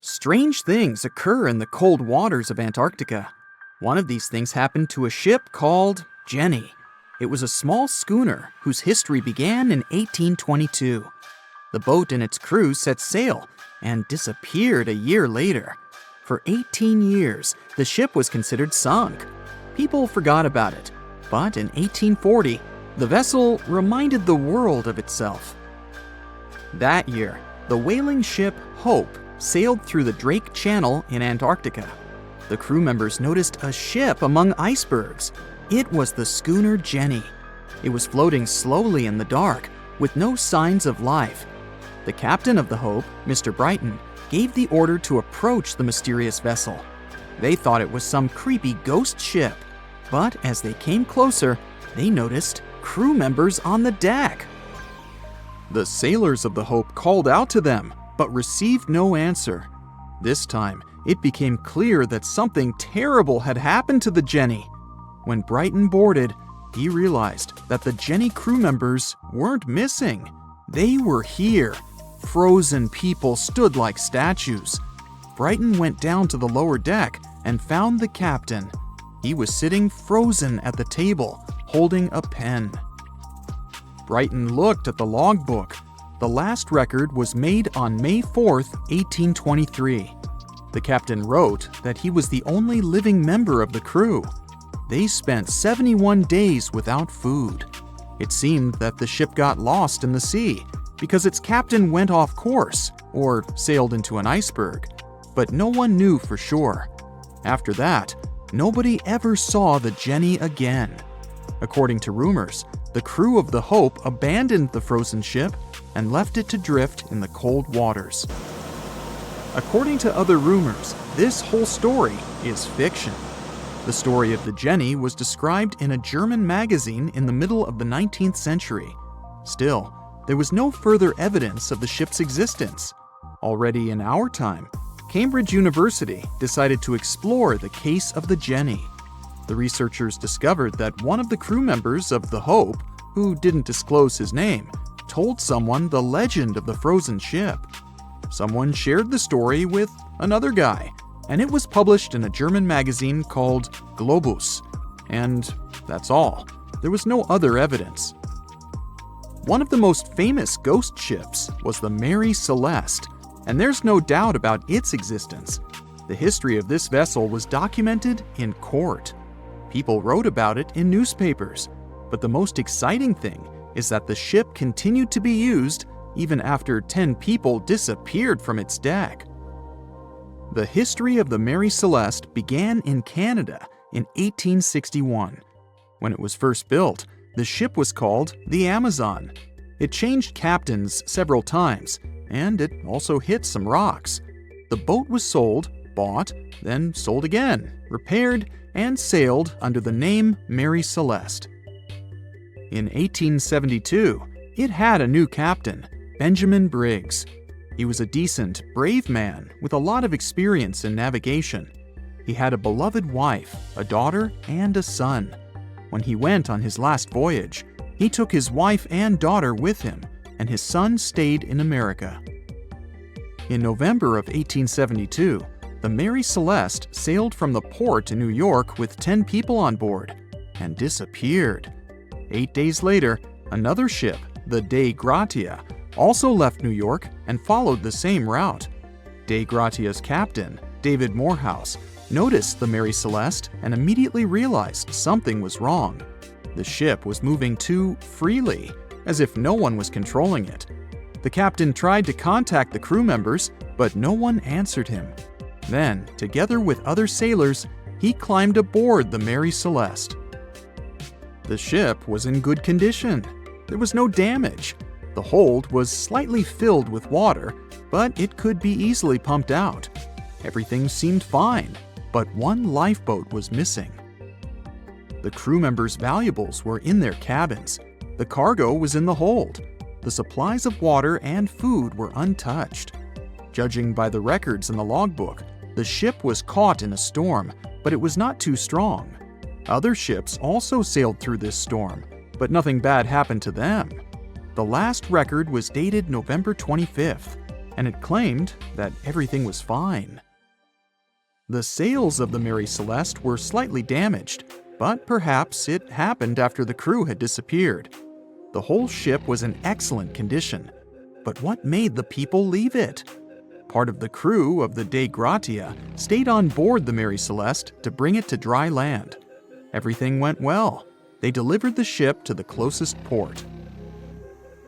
Strange things occur in the cold waters of Antarctica. One of these things happened to a ship called Jenny. It was a small schooner whose history began in 1822. The boat and its crew set sail and disappeared a year later. For 18 years, the ship was considered sunk. People forgot about it, but in 1840, the vessel reminded the world of itself. That year, the whaling ship Hope sailed through the Drake Channel in Antarctica. The crew members noticed a ship among icebergs. It was the schooner Jenny. It was floating slowly in the dark, with no signs of life. The captain of the Hope, Mr. Brighton, gave the order to approach the mysterious vessel. They thought it was some creepy ghost ship, but as they came closer, they noticed crew members on the deck. The sailors of the Hope called out to them, but received no answer. This time, it became clear that something terrible had happened to the Jenny. When Brighton boarded, he realized that the Jenny crew members weren't missing. They were here. Frozen people stood like statues. Brighton went down to the lower deck and found the captain. He was sitting frozen at the table, holding a pen. Brighton looked at the logbook. The last record was made on May 4th, 1823. The captain wrote that he was the only living member of the crew. They spent 71 days without food. It seemed that the ship got lost in the sea because its captain went off course or sailed into an iceberg, but no one knew for sure. After that, nobody ever saw the Jenny again. According to rumors, the crew of the Hope abandoned the frozen ship and left it to drift in the cold waters. According to other rumors, this whole story is fiction. The story of the Jenny was described in a German magazine in the middle of the 19th century. Still, there was no further evidence of the ship's existence. Already in our time, Cambridge University decided to explore the case of the Jenny. The researchers discovered that one of the crew members of the Hope, who didn't disclose his name, told someone the legend of the frozen ship. Someone shared the story with another guy, and it was published in a German magazine called Globus. And that's all. There was no other evidence. One of the most famous ghost ships was the Mary Celeste, and there's no doubt about its existence. The history of this vessel was documented in court. People wrote about it in newspapers, but the most exciting thing is that the ship continued to be used even after 10 people disappeared from its deck. The history of the Mary Celeste began in Canada in 1861. When it was first built, the ship was called the Amazon. It changed captains several times, and it also hit some rocks. The boat was sold, bought, then sold again, repaired, and sailed under the name Mary Celeste. In 1872, it had a new captain, Benjamin Briggs. He was a decent, brave man with a lot of experience in navigation. He had a beloved wife, a daughter, and a son. When he went on his last voyage, he took his wife and daughter with him, and his son stayed in America. In November of 1872, the Mary Celeste sailed from the port in New York with 10 people on board and disappeared. 8 days later, another ship, the Dei Gratia, also left New York and followed the same route. Dei Gratia's captain, David Morehouse, noticed the Mary Celeste and immediately realized something was wrong. The ship was moving too freely, as if no one was controlling it. The captain tried to contact the crew members, but no one answered him. Then, together with other sailors, he climbed aboard the Mary Celeste. The ship was in good condition. There was no damage. The hold was slightly filled with water, but it could be easily pumped out. Everything seemed fine, but one lifeboat was missing. The crew members' valuables were in their cabins. The cargo was in the hold. The supplies of water and food were untouched. Judging by the records in the logbook, the ship was caught in a storm, but it was not too strong. Other ships also sailed through this storm, but nothing bad happened to them. The last record was dated November 25th. and it claimed that everything was fine. The sails of the Mary Celeste were slightly damaged, but perhaps it happened after the crew had disappeared. The whole ship was in excellent condition, but what made the people leave it? Part of the crew of the Dei Gratia stayed on board the Mary Celeste to bring it to dry land. Everything went well. They delivered the ship to the closest port.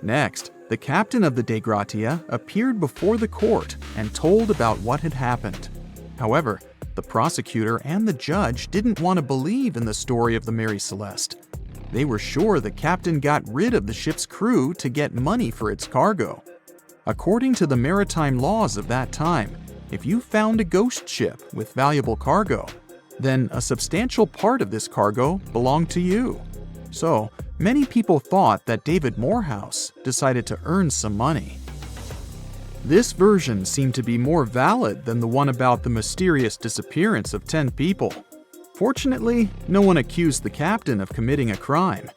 Next, the captain of the Dei Gratia appeared before the court and told about what had happened. However, the prosecutor and the judge didn't want to believe in the story of the Mary Celeste. They were sure the captain got rid of the ship's crew to get money for its cargo. According to the maritime laws of that time, if you found a ghost ship with valuable cargo, then a substantial part of this cargo belonged to you. So, many people thought that David Morehouse decided to earn some money. This version seemed to be more valid than the one about the mysterious disappearance of 10 people. Fortunately, no one accused the captain of committing a crime.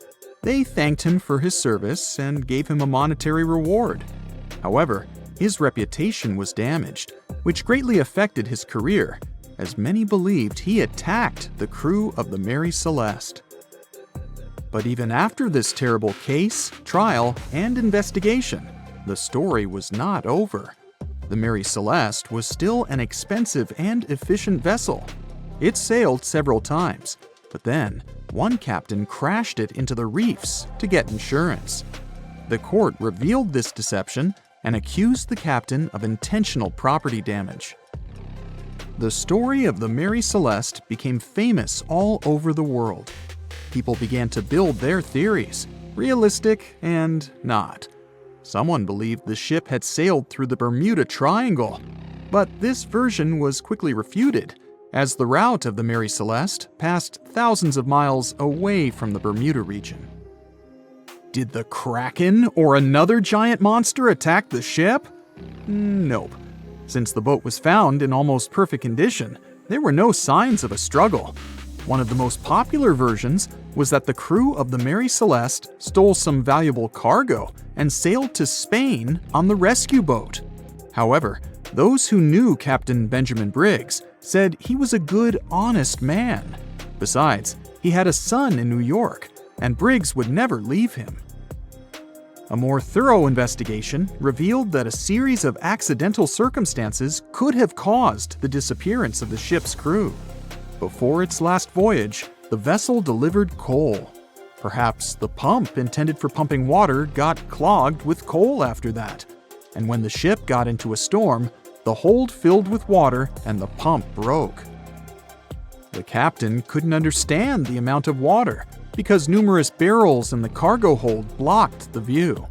They thanked him for his service and gave him a monetary reward. However, his reputation was damaged, which greatly affected his career, as many believed he attacked the crew of the Mary Celeste. But even after this terrible case, trial, and investigation, the story was not over. The Mary Celeste was still an expensive and efficient vessel. It sailed several times, but then one captain crashed it into the reefs to get insurance. The court revealed this deception and accused the captain of intentional property damage. The story of the Mary Celeste became famous all over the world. People began to build their theories, realistic and not. Someone believed the ship had sailed through the Bermuda Triangle, but this version was quickly refuted, as the route of the Mary Celeste passed thousands of miles away from the Bermuda region. Did the Kraken or another giant monster attack the ship? Nope. Since the boat was found in almost perfect condition, there were no signs of a struggle. One of the most popular versions was that the crew of the Mary Celeste stole some valuable cargo and sailed to Spain on the rescue boat. However, those who knew Captain Benjamin Briggs said he was a good, honest man. Besides, he had a son in New York, and Briggs would never leave him. A more thorough investigation revealed that a series of accidental circumstances could have caused the disappearance of the ship's crew. Before its last voyage, the vessel delivered coal. Perhaps the pump intended for pumping water got clogged with coal after that, and when the ship got into a storm, the hold filled with water and the pump broke. The captain couldn't understand the amount of water because numerous barrels in the cargo hold blocked the view.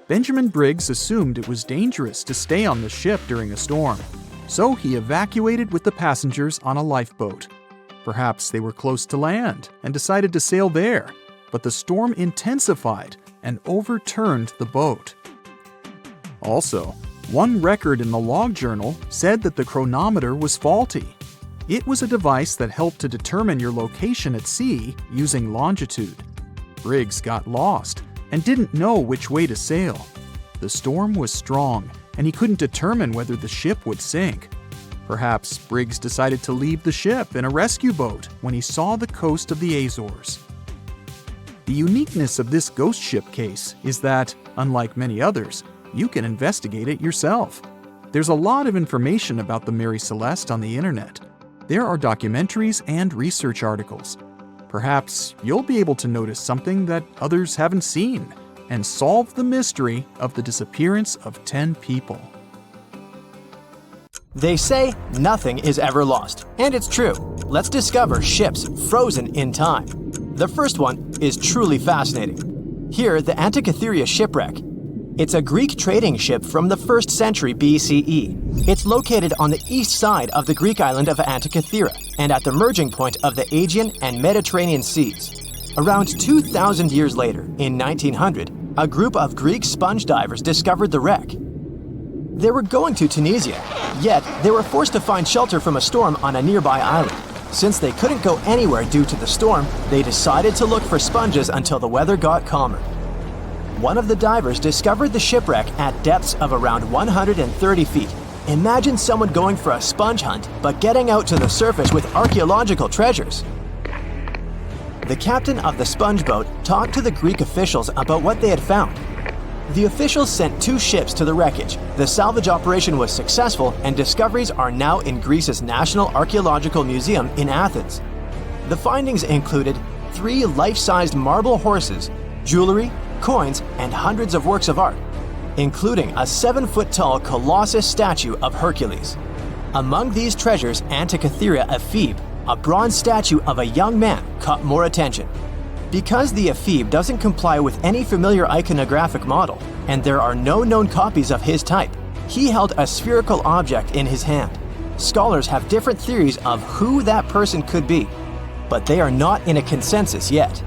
Benjamin Briggs assumed it was dangerous to stay on the ship during a storm, so he evacuated with the passengers on a lifeboat. Perhaps they were close to land and decided to sail there, but the storm intensified and overturned the boat. Also, one record in the log journal said that the chronometer was faulty. It was a device that helped to determine your location at sea using longitude. Briggs got lost and didn't know which way to sail. The storm was strong, and he couldn't determine whether the ship would sink. Perhaps Briggs decided to leave the ship in a rescue boat when he saw the coast of the Azores. The uniqueness of this ghost ship case is that, unlike many others, you can investigate it yourself. There's a lot of information about the Mary Celeste on the internet. There are documentaries and research articles. Perhaps you'll be able to notice something that others haven't seen and solve the mystery of the disappearance of 10 people. They say nothing is ever lost, and it's true. Let's discover ships frozen in time. The first one is truly fascinating. Here, the Antikythera shipwreck. It's a Greek trading ship from the 1st century BCE. It's located on the east side of the Greek island of Antikythera and at the merging point of the Aegean and Mediterranean seas. Around 2,000 years later, in 1900, a group of Greek sponge divers discovered the wreck. They were going to Tunisia, yet they were forced to find shelter from a storm on a nearby island. Since they couldn't go anywhere due to the storm, they decided to look for sponges until the weather got calmer. one of the divers discovered the shipwreck at depths of around 130 feet. Imagine someone going for a sponge hunt, but getting out to the surface with archaeological treasures. The captain of the sponge boat talked to the Greek officials about what they had found. The officials sent 2 ships to the wreckage. The salvage operation was successful, and discoveries are now in Greece's National Archaeological Museum in Athens. The findings included 3 life-sized marble horses, jewelry, coins, and hundreds of works of art, including a 7-foot-tall Colossus statue of Hercules. Among these treasures, Antikythera ephebe, a bronze statue of a young man, caught more attention. Because the ephebe doesn't comply with any familiar iconographic model, and there are no known copies of his type, he held a spherical object in his hand. Scholars have different theories of who that person could be, but they are not in a consensus yet.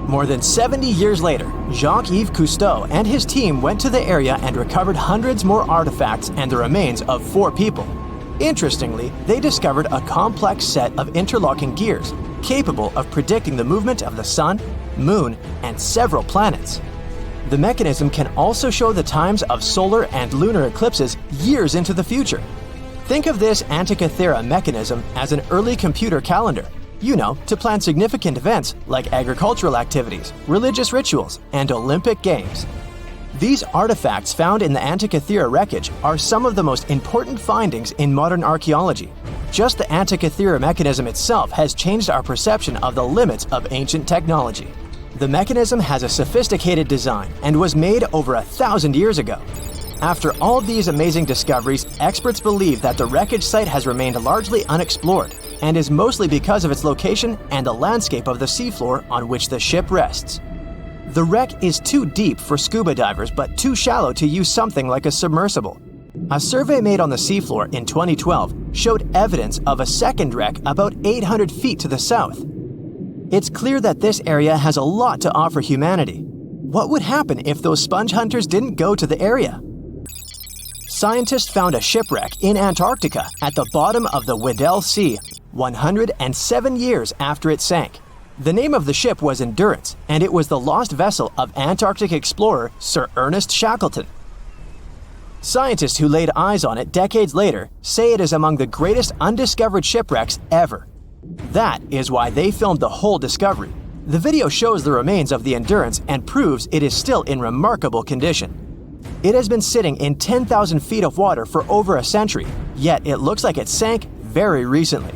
More than 70 years later, Jacques-Yves Cousteau and his team went to the area and recovered hundreds more artifacts and the remains of 4 people. Interestingly, they discovered a complex set of interlocking gears, capable of predicting the movement of the sun, moon, and several planets. The mechanism can also show the times of solar and lunar eclipses years into the future. Think of this Antikythera mechanism as an early computer calendar, to plan significant events like agricultural activities, religious rituals, and Olympic Games. These artifacts found in the Antikythera wreckage are some of the most important findings in modern archaeology. Just the Antikythera mechanism itself has changed our perception of the limits of ancient technology. The mechanism has a sophisticated design and was made over 1,000 years ago. After all these amazing discoveries, experts believe that the wreckage site has remained largely unexplored, and is mostly because of its location and the landscape of the seafloor on which the ship rests. The wreck is too deep for scuba divers but too shallow to use something like a submersible. A survey made on the seafloor in 2012 showed evidence of a second wreck about 800 feet to the south. It's clear that this area has a lot to offer humanity. What would happen if those sponge hunters didn't go to the area? Scientists found a shipwreck in Antarctica at the bottom of the Weddell Sea 107 years after it sank. The name of the ship was Endurance, and it was the lost vessel of Antarctic explorer Sir Ernest Shackleton. Scientists who laid eyes on it decades later say it is among the greatest undiscovered shipwrecks ever. That is why they filmed the whole discovery. The video shows the remains of the Endurance and proves it is still in remarkable condition. It has been sitting in 10,000 feet of water for over a century, yet it looks like it sank very recently.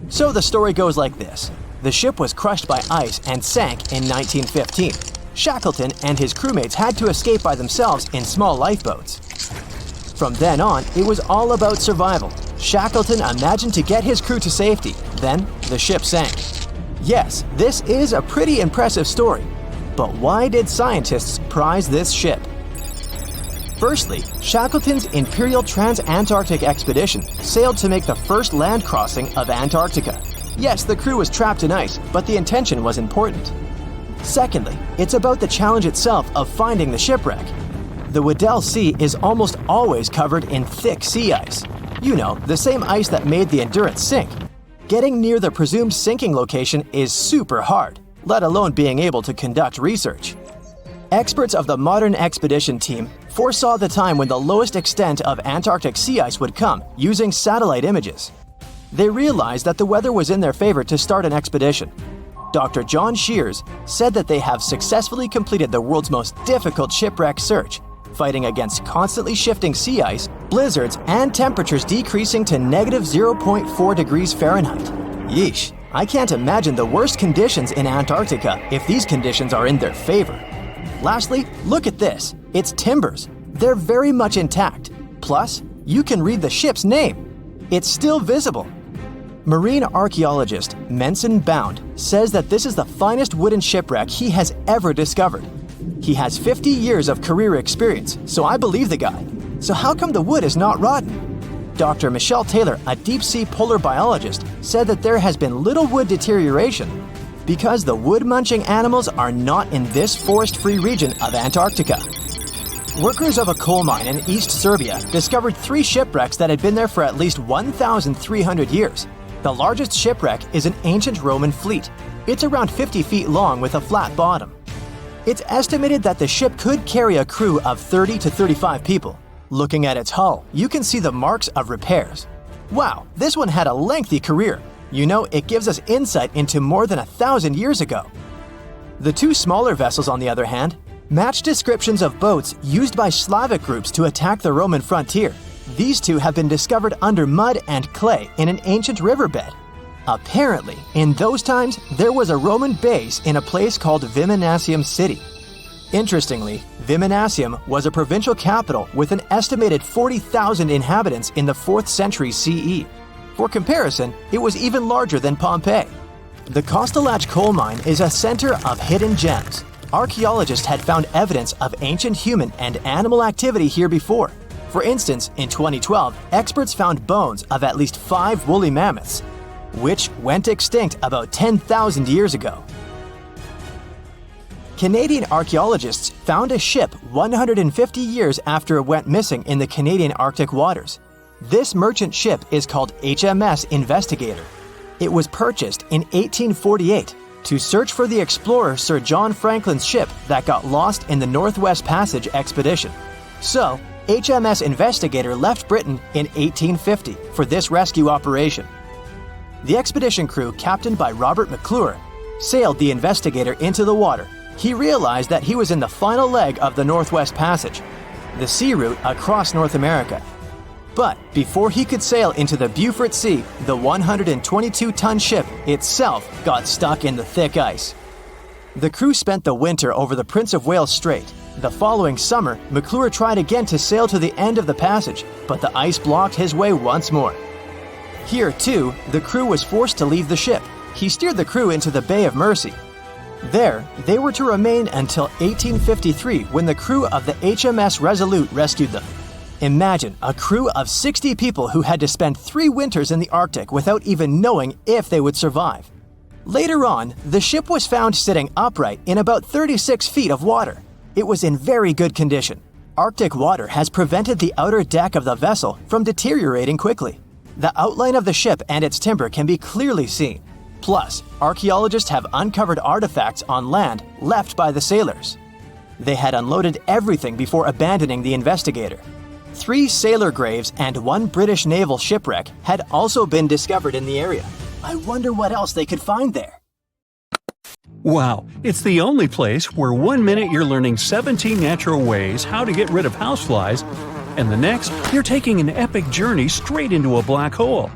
So the story goes like this. The ship was crushed by ice and sank in 1915. Shackleton and his crewmates had to escape by themselves in small lifeboats. From then on, it was all about survival. Shackleton imagined to get his crew to safety. Then, the ship sank. Yes, this is a pretty impressive story. But why did scientists prize this ship? Firstly, Shackleton's Imperial Trans-Antarctic Expedition sailed to make the first land crossing of Antarctica. Yes, the crew was trapped in ice, but the intention was important. Secondly, it's about the challenge itself of finding the shipwreck. The Weddell Sea is almost always covered in thick sea ice. The same ice that made the Endurance sink. Getting near the presumed sinking location is super hard, let alone being able to conduct research. Experts of the modern expedition team foresaw the time when the lowest extent of Antarctic sea ice would come using satellite images. They realized that the weather was in their favor to start an expedition. Dr. John Shears said that they have successfully completed the world's most difficult shipwreck search, fighting against constantly shifting sea ice, blizzards, and temperatures decreasing to negative 0.4 degrees Fahrenheit. Yeesh, I can't imagine the worst conditions in Antarctica if these conditions are in their favor. Lastly, look at this. It's timbers. They're very much intact. Plus, you can read the ship's name. It's still visible. Marine archaeologist Menson Bound says that this is the finest wooden shipwreck he has ever discovered. He has 50 years of career experience, so I believe the guy. So how come the wood is not rotten? Dr. Michelle Taylor, a deep-sea polar biologist, said that there has been little wood deterioration because the wood-munching animals are not in this forest-free region of Antarctica. Workers of a coal mine in East Serbia discovered 3 shipwrecks that had been there for at least 1,300 years. The largest shipwreck is an ancient Roman fleet. It's around 50 feet long with a flat bottom. It's estimated that the ship could carry a crew of 30 to 35 people. Looking at its hull, you can see the marks of repairs. Wow, this one had a lengthy career. You know, it gives us insight into more than 1,000 years ago. The two smaller vessels, on the other hand, match descriptions of boats used by Slavic groups to attack the Roman frontier. These two have been discovered under mud and clay in an ancient riverbed. Apparently, in those times, there was a Roman base in a place called Viminacium City. Interestingly, Viminacium was a provincial capital with an estimated 40,000 inhabitants in the 4th century CE. For comparison, it was even larger than Pompeii. The Kostelach coal mine is a center of hidden gems. Archaeologists had found evidence of ancient human and animal activity here before. For instance, in 2012, experts found bones of at least 5 woolly mammoths, which went extinct about 10,000 years ago. Canadian archaeologists found a ship 150 years after it went missing in the Canadian Arctic waters. This merchant ship is called HMS Investigator. It was purchased in 1848 to search for the explorer Sir John Franklin's ship that got lost in the Northwest Passage expedition. So, HMS Investigator left Britain in 1850 for this rescue operation. The expedition crew, captained by Robert McClure, sailed the Investigator into the water. He realized that he was in the final leg of the Northwest Passage, the sea route across North America. But before he could sail into the Beaufort Sea, the 122-ton ship itself got stuck in the thick ice. The crew spent the winter over the Prince of Wales Strait. The following summer, McClure tried again to sail to the end of the passage, but the ice blocked his way once more. Here, too, the crew was forced to leave the ship. He steered the crew into the Bay of Mercy. There, they were to remain until 1853 when the crew of the HMS Resolute rescued them. Imagine a crew of 60 people who had to spend 3 winters in the Arctic without even knowing if they would survive. Later on, the ship was found sitting upright in about 36 feet of water. It was in very good condition. Arctic water has prevented the outer deck of the vessel from deteriorating quickly. The outline of the ship and its timber can be clearly seen. Plus, archaeologists have uncovered artifacts on land left by the sailors. They had unloaded everything before abandoning the Investigator. 3 sailor graves and 1 British naval shipwreck had also been discovered in the area. I wonder what else they could find there. Wow, it's the only place where 1 minute you're learning 17 natural ways how to get rid of houseflies, and the next, you're taking an epic journey straight into a black hole.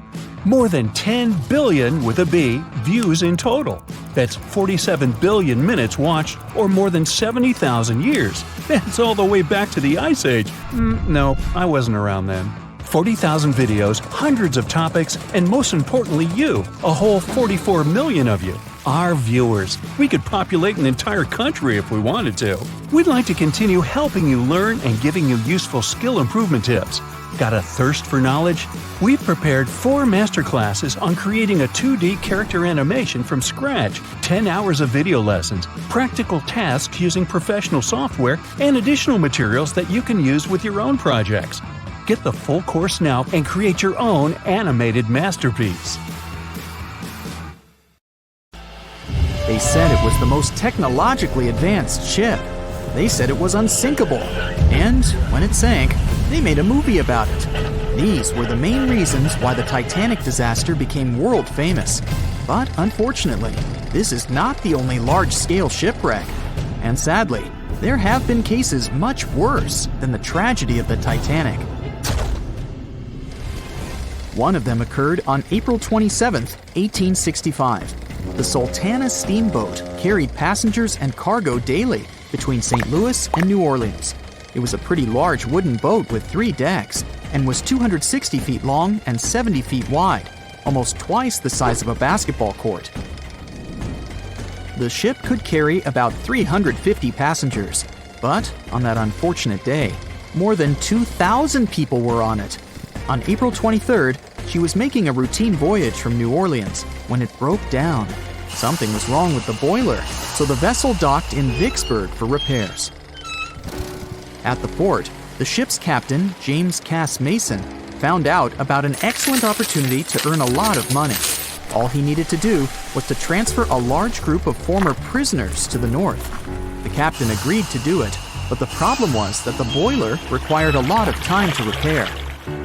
More than 10 billion, with a B, views in total. That's 47 billion minutes watched, or more than 70,000 years. That's all the way back to the Ice Age. No, I wasn't around then. 40,000 videos, hundreds of topics, and most importantly you, a whole 44 million of you. Our viewers. We could populate an entire country if we wanted to. We'd like to continue helping you learn and giving you useful skill improvement tips. Got a thirst for knowledge? We've prepared 4 masterclasses on creating a 2D character animation from scratch, 10 hours of video lessons, practical tasks using professional software, and additional materials that you can use with your own projects. Get the full course now and create your own animated masterpiece. They said it was the most technologically advanced ship. They said it was unsinkable. And when it sank, they made a movie about it. These were the main reasons why the Titanic disaster became world famous. But unfortunately, this is not the only large-scale shipwreck. And sadly, there have been cases much worse than the tragedy of the Titanic. One of them occurred on April 27, 1865. The Sultana steamboat carried passengers and cargo daily between St. Louis and New Orleans. It was a pretty large wooden boat with 3 decks and was 260 feet long and 70 feet wide, almost twice the size of a basketball court. The ship could carry about 350 passengers, but on that unfortunate day, more than 2,000 people were on it. On April 23rd, she was making a routine voyage from New Orleans when it broke down. Something was wrong with the boiler, so the vessel docked in Vicksburg for repairs. At the port, the ship's captain, James Cass Mason, found out about an excellent opportunity to earn a lot of money. All he needed to do was to transfer a large group of former prisoners to the north. The captain agreed to do it, but the problem was that the boiler required a lot of time to repair.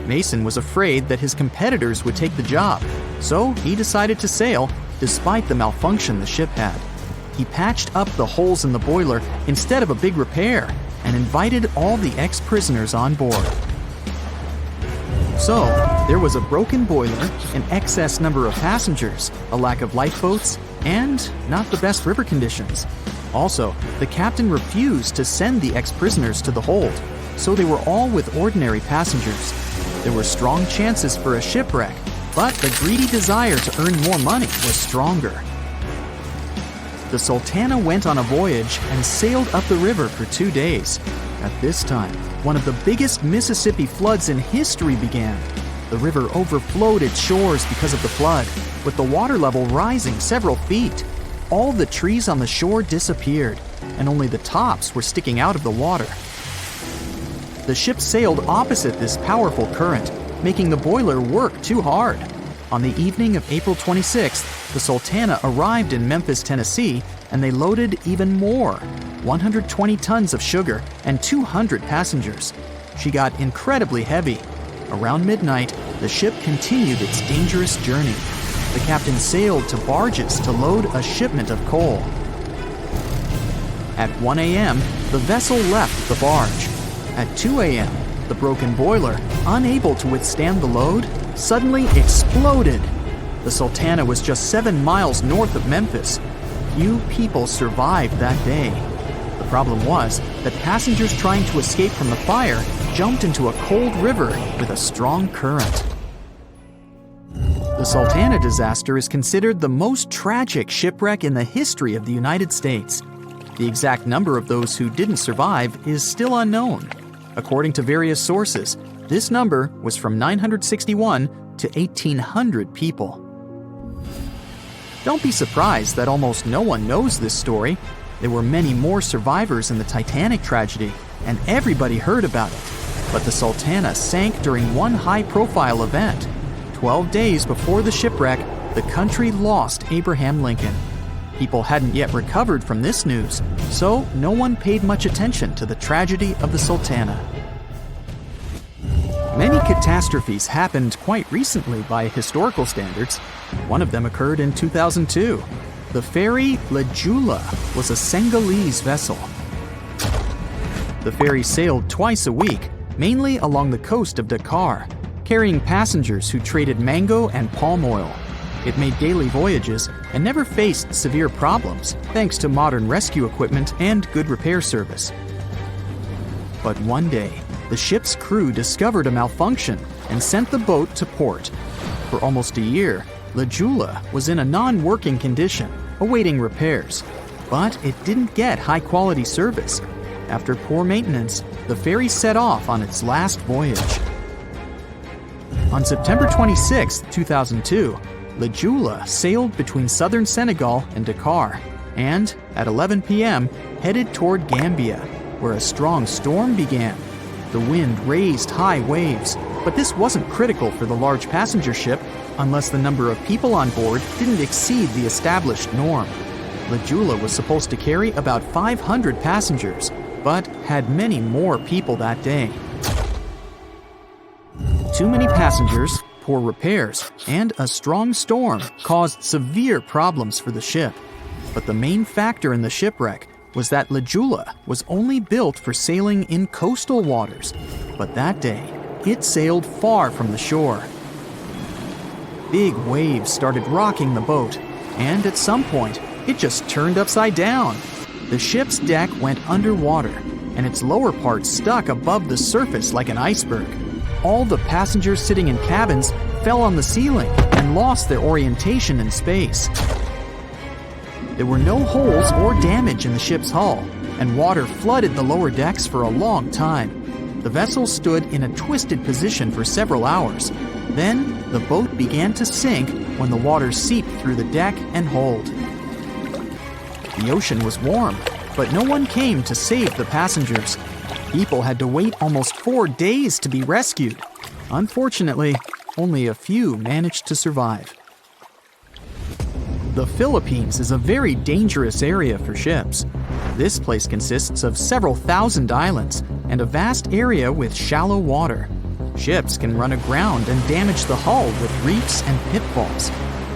Mason was afraid that his competitors would take the job, so he decided to sail despite the malfunction the ship had. He patched up the holes in the boiler instead of a big repair and invited all the ex-prisoners on board. So, there was a broken boiler, an excess number of passengers, a lack of lifeboats, and not the best river conditions. Also, the captain refused to send the ex-prisoners to the hold, so they were all with ordinary passengers. There were strong chances for a shipwreck, but the greedy desire to earn more money was stronger. The Sultana went on a voyage and sailed up the river for 2 days. At this time, one of the biggest Mississippi floods in history began. The river overflowed its shores because of the flood, with the water level rising several feet. All the trees on the shore disappeared, and only the tops were sticking out of the water. The ship sailed opposite this powerful current, making the boiler work too hard. On the evening of April 26th, the Sultana arrived in Memphis, Tennessee, and they loaded even more, 120 tons of sugar and 200 passengers. She got incredibly heavy. Around midnight, the ship continued its dangerous journey. The captain sailed to barges to load a shipment of coal. At 1 a.m., the vessel left the barge. At 2 a.m., the broken boiler, unable to withstand the load, suddenly exploded. The Sultana was just 7 miles north of Memphis. Few people survived that day. The problem was that passengers trying to escape from the fire jumped into a cold river with a strong current. The Sultana disaster is considered the most tragic shipwreck in the history of the United States. The exact number of those who didn't survive is still unknown. According to various sources, this number was from 961 to 1,800 people. Don't be surprised that almost no one knows this story. There were many more survivors in the Titanic tragedy, and everybody heard about it. But the Sultana sank during one high-profile event. 12 days before the shipwreck, the country lost Abraham Lincoln. People hadn't yet recovered from this news, so no one paid much attention to the tragedy of the Sultana. Many catastrophes happened quite recently by historical standards. One of them occurred in 2002. The ferry La Jula was a Senegalese vessel. The ferry sailed twice a week, mainly along the coast of Dakar, carrying passengers who traded mango and palm oil. It made daily voyages and never faced severe problems thanks to modern rescue equipment and good repair service. But one day, the ship's crew discovered a malfunction and sent the boat to port. For almost a year, La Jula was in a non-working condition, awaiting repairs. But it didn't get high-quality service. After poor maintenance, the ferry set off on its last voyage. On September 26, 2002, La Jula sailed between southern Senegal and Dakar, and at 11 p.m. headed toward Gambia, where a strong storm began. The wind raised high waves, but this wasn't critical for the large passenger ship unless the number of people on board didn't exceed the established norm. La Jula was supposed to carry about 500 passengers, but had many more people that day. Too many passengers, poor repairs, and a strong storm caused severe problems for the ship. But the main factor in the shipwreck was that La Jula was only built for sailing in coastal waters, but that day, it sailed far from the shore. Big waves started rocking the boat, and at some point, it just turned upside down. The ship's deck went underwater, and its lower part stuck above the surface like an iceberg. All the passengers sitting in cabins fell on the ceiling and lost their orientation in space. There were no holes or damage in the ship's hull, and water flooded the lower decks for a long time. The vessel stood in a twisted position for several hours. Then, the boat began to sink when the water seeped through the deck and hold. The ocean was warm, but no one came to save the passengers. People had to wait almost 4 days to be rescued. Unfortunately, only a few managed to survive. The Philippines is a very dangerous area for ships. This place consists of several thousand islands and a vast area with shallow water. Ships can run aground and damage the hull with reefs and pitfalls.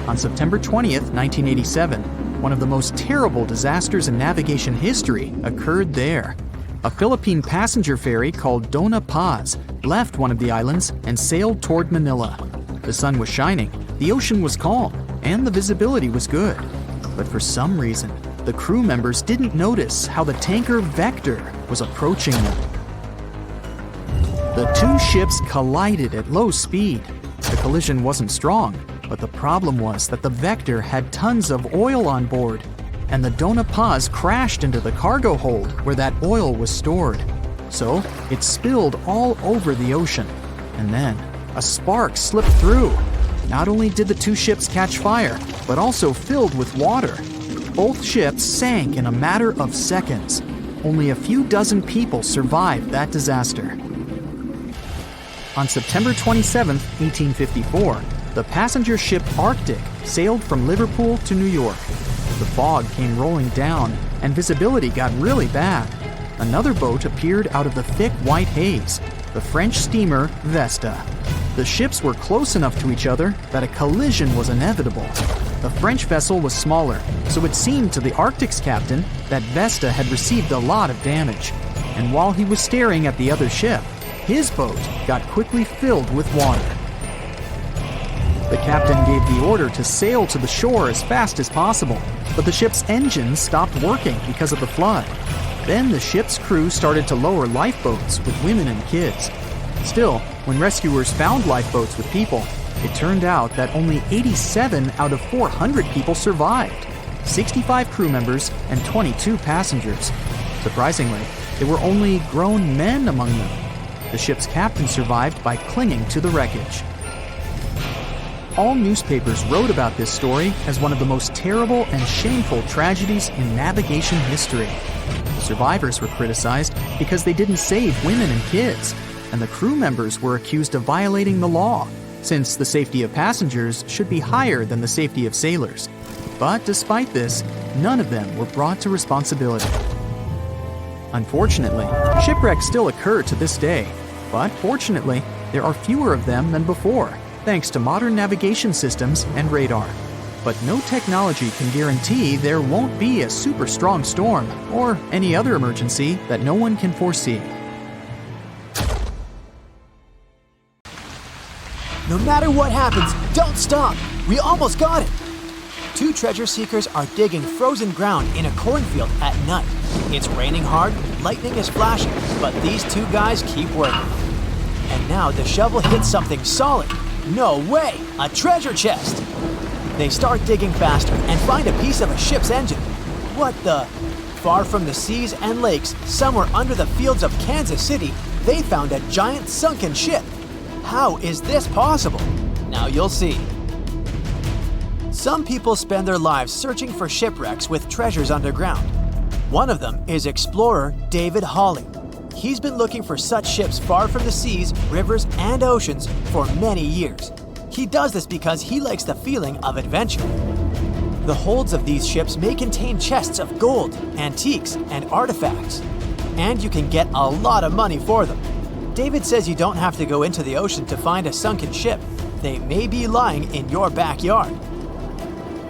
On September 20th, 1987, one of the most terrible disasters in navigation history occurred there. A Philippine passenger ferry called Dona Paz left one of the islands and sailed toward Manila. The sun was shining, the ocean was calm, and the visibility was good. But for some reason, the crew members didn't notice how the tanker Vector was approaching them. The two ships collided at low speed. The collision wasn't strong, but the problem was that the Vector had tons of oil on board, and the Dona Paz crashed into the cargo hold where that oil was stored. So it spilled all over the ocean, and then a spark slipped through. Not only did the two ships catch fire, but also filled with water. Both ships sank in a matter of seconds. Only a few dozen people survived that disaster. On September 27, 1854, the passenger ship Arctic sailed from Liverpool to New York. The fog came rolling down, and visibility got really bad. Another boat appeared out of the thick white haze, the French steamer Vesta. The ships were close enough to each other that a collision was inevitable. The French vessel was smaller, so it seemed to the Arctic's captain that Vesta had received a lot of damage. And while he was staring at the other ship, his boat got quickly filled with water. The captain gave the order to sail to the shore as fast as possible, but the ship's engines stopped working because of the flood. Then the ship's crew started to lower lifeboats with women and kids. Still, when rescuers found lifeboats with people, it turned out that only 87 out of 400 people survived, 65 crew members and 22 passengers. Surprisingly, there were only grown men among them. The ship's captain survived by clinging to the wreckage. All newspapers wrote about this story as one of the most terrible and shameful tragedies in navigation history. Survivors were criticized because they didn't save women and kids, and the crew members were accused of violating the law, since the safety of passengers should be higher than the safety of sailors. But despite this, none of them were brought to responsibility. Unfortunately, shipwrecks still occur to this day, but fortunately, there are fewer of them than before, thanks to modern navigation systems and radar. But no technology can guarantee there won't be a super strong storm or any other emergency that no one can foresee. No matter what happens, don't stop! We almost got it! Two treasure seekers are digging frozen ground in a cornfield at night. It's raining hard, lightning is flashing, but these two guys keep working. And now the shovel hits something solid. No way! A treasure chest! They start digging faster and find a piece of a ship's engine. What the? Far from the seas and lakes, somewhere under the fields of Kansas City, they found a giant sunken ship. How is this possible? Now you'll see. Some people spend their lives searching for shipwrecks with treasures underground. One of them is explorer David Hawley. He's been looking for such ships far from the seas, rivers, and oceans for many years. He does this because he likes the feeling of adventure. The holds of these ships may contain chests of gold, antiques, and artifacts, and you can get a lot of money for them. David says you don't have to go into the ocean to find a sunken ship. They may be lying in your backyard.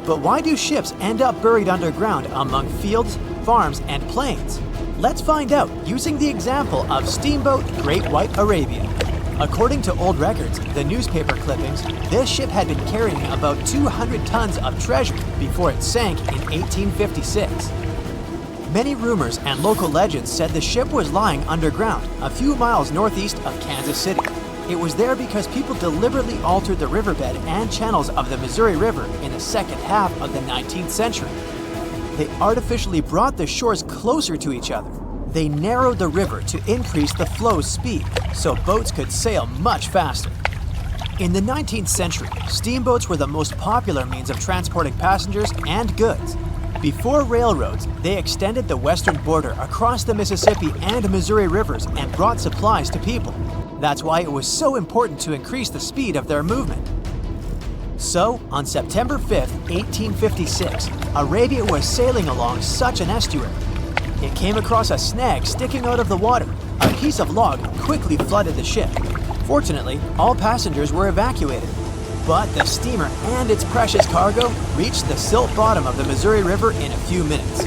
But why do ships end up buried underground among fields, farms, and plains? Let's find out using the example of steamboat Great White Arabia. According to old records, the newspaper clippings, this ship had been carrying about 200 tons of treasure before it sank in 1856. Many rumors and local legends said the ship was lying underground, a few miles northeast of Kansas City. It was there because people deliberately altered the riverbed and channels of the Missouri River in the second half of the 19th century. They artificially brought the shores closer to each other. They narrowed the river to increase the flow's speed, so boats could sail much faster. In the 19th century, steamboats were the most popular means of transporting passengers and goods. Before railroads, they extended the western border across the Mississippi and Missouri rivers and brought supplies to people. That's why it was so important to increase the speed of their movement. So, on September 5, 1856, Arabia was sailing along such an estuary. it came across a snag sticking out of the water. A piece of log quickly flooded the ship. Fortunately, all passengers were evacuated. But the steamer and its precious cargo reached the silt bottom of the Missouri River in a few minutes.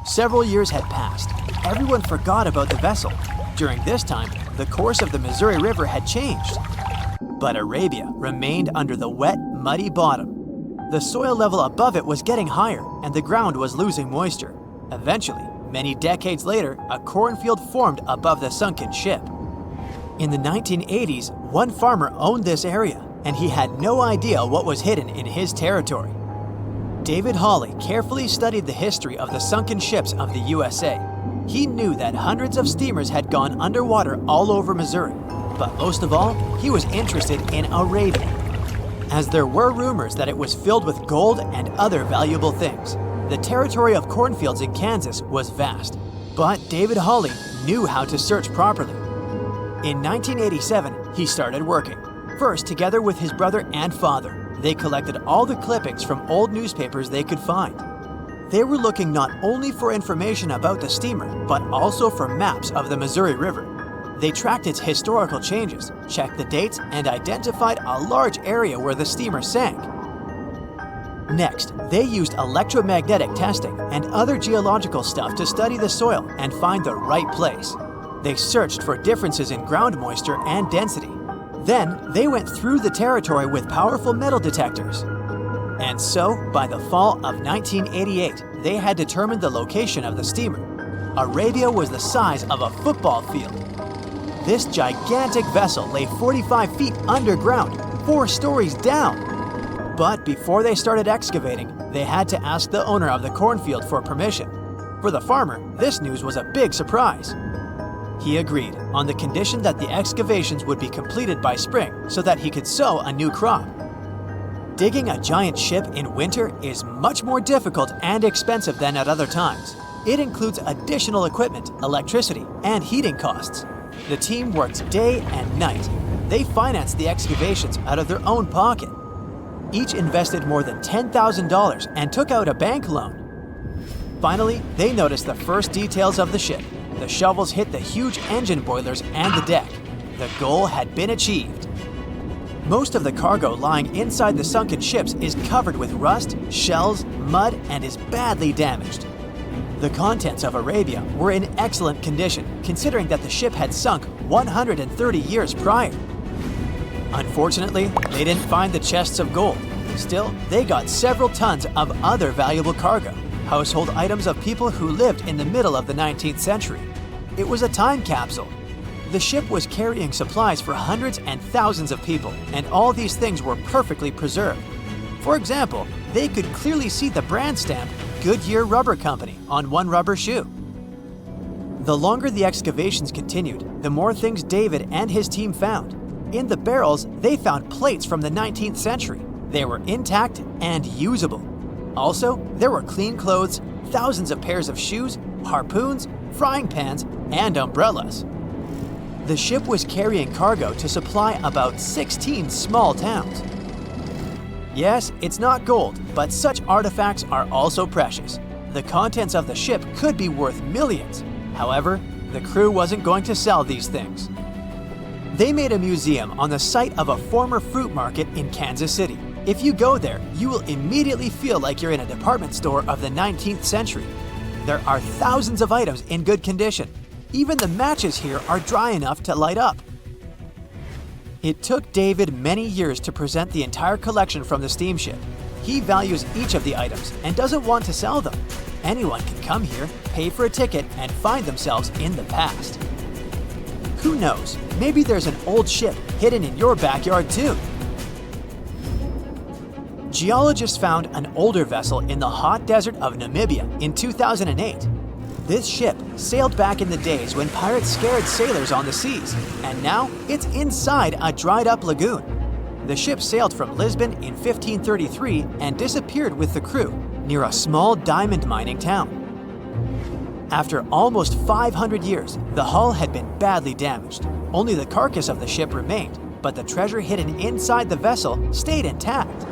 Several years had passed. Everyone forgot about the vessel. During this time, the course of the Missouri River had changed. But Arabia remained under the wet, muddy bottom. The soil level above it was getting higher, and the ground was losing moisture. Eventually, many decades later, a cornfield formed above the sunken ship. In the 1980s, one farmer owned this area, and he had no idea what was hidden in his territory. David Hawley carefully studied the history of the sunken ships of the USA. He knew that hundreds of steamers had gone underwater all over Missouri, but most of all, he was interested in Arabia, as there were rumors that it was filled with gold and other valuable things. The territory of cornfields in Kansas was vast, but David Hawley knew how to search properly. In 1987, he started working, first together with his brother and father. They collected all the clippings from old newspapers they could find. They were looking not only for information about the steamer, but also for maps of the Missouri River. They tracked its historical changes, checked the dates, and identified a large area where the steamer sank. Next, they used electromagnetic testing and other geological stuff to study the soil and find the right place. They searched for differences in ground moisture and density. Then, they went through the territory with powerful metal detectors. And so, by the fall of 1988, they had determined the location of the steamer. Arabia was the size of a football field. This gigantic vessel lay 45 feet underground, 4 stories down. But before they started excavating, they had to ask the owner of the cornfield for permission. For the farmer, this news was a big surprise. He agreed on the condition that the excavations would be completed by spring so that he could sow a new crop. Digging a giant ship in winter is much more difficult and expensive than at other times. It includes additional equipment, electricity, and heating costs. The team worked day and night. They financed the excavations out of their own pocket. Each invested more than $10,000 and took out a bank loan. Finally, they noticed the first details of the ship. The shovels hit the huge engine boilers and the deck. The goal had been achieved. Most of the cargo lying inside the sunken ships is covered with rust, shells, mud, and is badly damaged. The contents of Arabia were in excellent condition, considering that the ship had sunk 130 years prior. Unfortunately, they didn't find the chests of gold. Still, they got several tons of other valuable cargo, household items of people who lived in the middle of the 19th century. It was a time capsule. The ship was carrying supplies for hundreds and thousands of people, and all these things were perfectly preserved. For example, they could clearly see the brand stamp Goodyear Rubber Company on one rubber shoe. The longer the excavations continued, the more things David and his team found. In the barrels, they found plates from the 19th century. They were intact and usable. Also, there were clean clothes, thousands of pairs of shoes, harpoons, frying pans, and umbrellas. The ship was carrying cargo to supply about 16 small towns. Yes, it's not gold, but such artifacts are also precious. The contents of the ship could be worth millions. However, the crew wasn't going to sell these things. They made a museum on the site of a former fruit market in Kansas City. If you go there, you will immediately feel like you're in a department store of the 19th century. There are thousands of items in good condition. Even the matches here are dry enough to light up. It took David many years to present the entire collection from the steamship. He values each of the items and doesn't want to sell them. Anyone can come here, pay for a ticket, and find themselves in the past. Who knows, maybe there's an old ship hidden in your backyard too. Geologists found an older vessel in the hot desert of Namibia in 2008. This ship sailed back in the days when pirates scared sailors on the seas, and now it's inside a dried-up lagoon. The ship sailed from Lisbon in 1533 and disappeared with the crew near a small diamond mining town. After almost 500 years, the hull had been badly damaged. Only the carcass of the ship remained, but the treasure hidden inside the vessel stayed intact.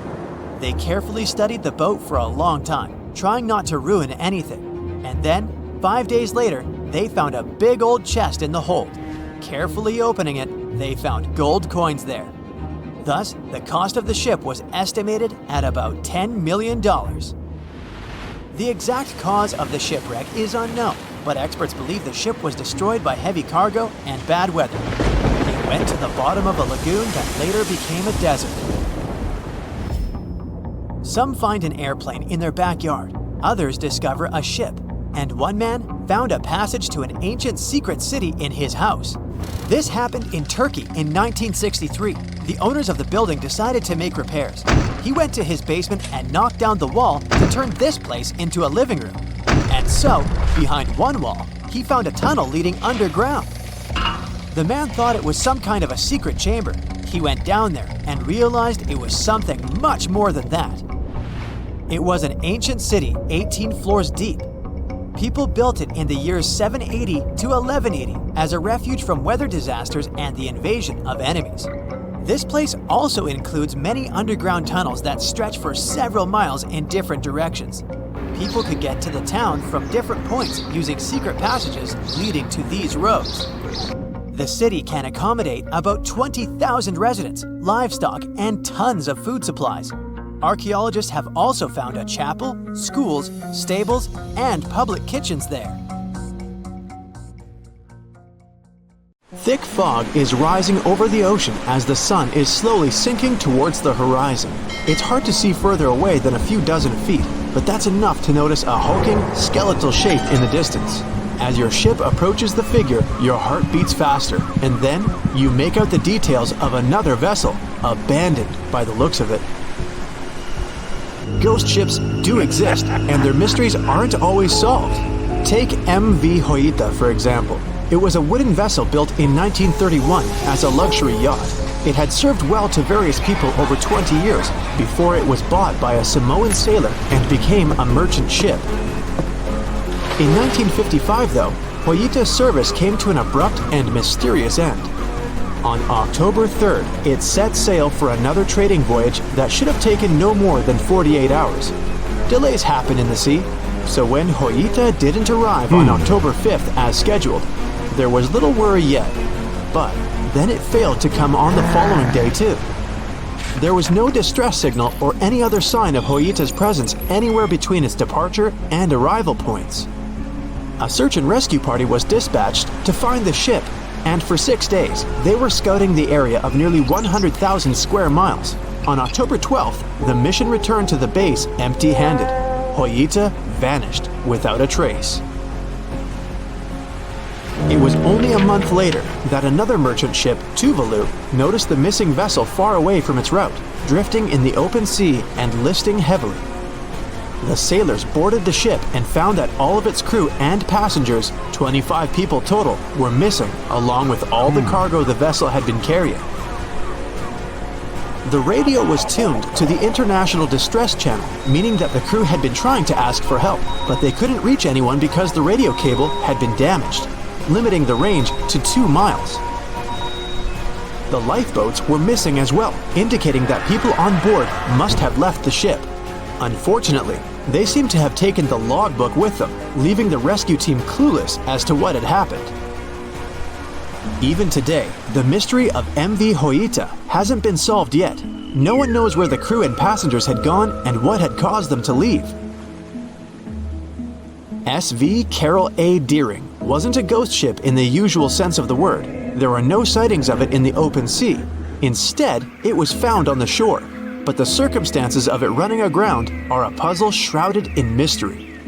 They carefully studied the boat for a long time, trying not to ruin anything. And then, 5 days later, they found a big old chest in the hold. Carefully opening it, they found gold coins there. Thus, the cost of the ship was estimated at about $10 million. The exact cause of the shipwreck is unknown, but experts believe the ship was destroyed by heavy cargo and bad weather. It went to the bottom of a lagoon that later became a desert. Some find an airplane in their backyard, others discover a ship, and one man found a passage to an ancient secret city in his house. This happened in Turkey in 1963. The owners of the building decided to make repairs. He went to his basement and knocked down the wall to turn this place into a living room. And so, behind one wall, he found a tunnel leading underground. The man thought it was some kind of a secret chamber. He went down there and realized it was something much more than that. It was an ancient city 18 floors deep. People built it in the years 780 to 1180 as a refuge from weather disasters and the invasion of enemies. This place also includes many underground tunnels that stretch for several miles in different directions. People could get to the town from different points using secret passages leading to these roads. The city can accommodate about 20,000 residents, livestock, and tons of food supplies. Archaeologists have also found a chapel, schools, stables, and public kitchens there. Thick fog is rising over the ocean as the sun is slowly sinking towards the horizon. It's hard to see further away than a few dozen feet, but that's enough to notice a hulking, skeletal shape in the distance. As your ship approaches the figure, your heart beats faster, and then you make out the details of another vessel, abandoned by the looks of it. Ghost ships do exist, and their mysteries aren't always solved. Take MV Hoita, for example. It was a wooden vessel built in 1931 as a luxury yacht. It had served well to various people over 20 years before it was bought by a Samoan sailor and became a merchant ship. In 1955, though, Hoita's service came to an abrupt and mysterious end. On October 3rd, it set sail for another trading voyage that should have taken no more than 48 hours. Delays happen in the sea, so when Hoita didn't arrive on October 5th as scheduled, there was little worry yet. But then it failed to come on the following day too. There was no distress signal or any other sign of Hoita's presence anywhere between its departure and arrival points. A search and rescue party was dispatched to find the ship, and for 6 days, they were scouting the area of nearly 100,000 square miles. On October 12th, the mission returned to the base empty-handed. Hoita vanished without a trace. It was only a month later that another merchant ship, Tuvalu, noticed the missing vessel far away from its route, drifting in the open sea and listing heavily. The sailors boarded the ship and found that all of its crew and passengers, 25 people total, were missing, along with all the cargo the vessel had been carrying. The radio was tuned to the International Distress Channel, meaning that the crew had been trying to ask for help, but they couldn't reach anyone because the radio cable had been damaged, limiting the range to 2 miles. The lifeboats were missing as well, indicating that people on board must have left the ship. Unfortunately, they seem to have taken the logbook with them, leaving the rescue team clueless as to what had happened. Even today, the mystery of MV Hoita hasn't been solved yet. No one knows where the crew and passengers had gone and what had caused them to leave. SV Carol A. Deering wasn't a ghost ship in the usual sense of the word. There are no sightings of it in the open sea. Instead, it was found on the shore. But the circumstances of it running aground are a puzzle shrouded in mystery.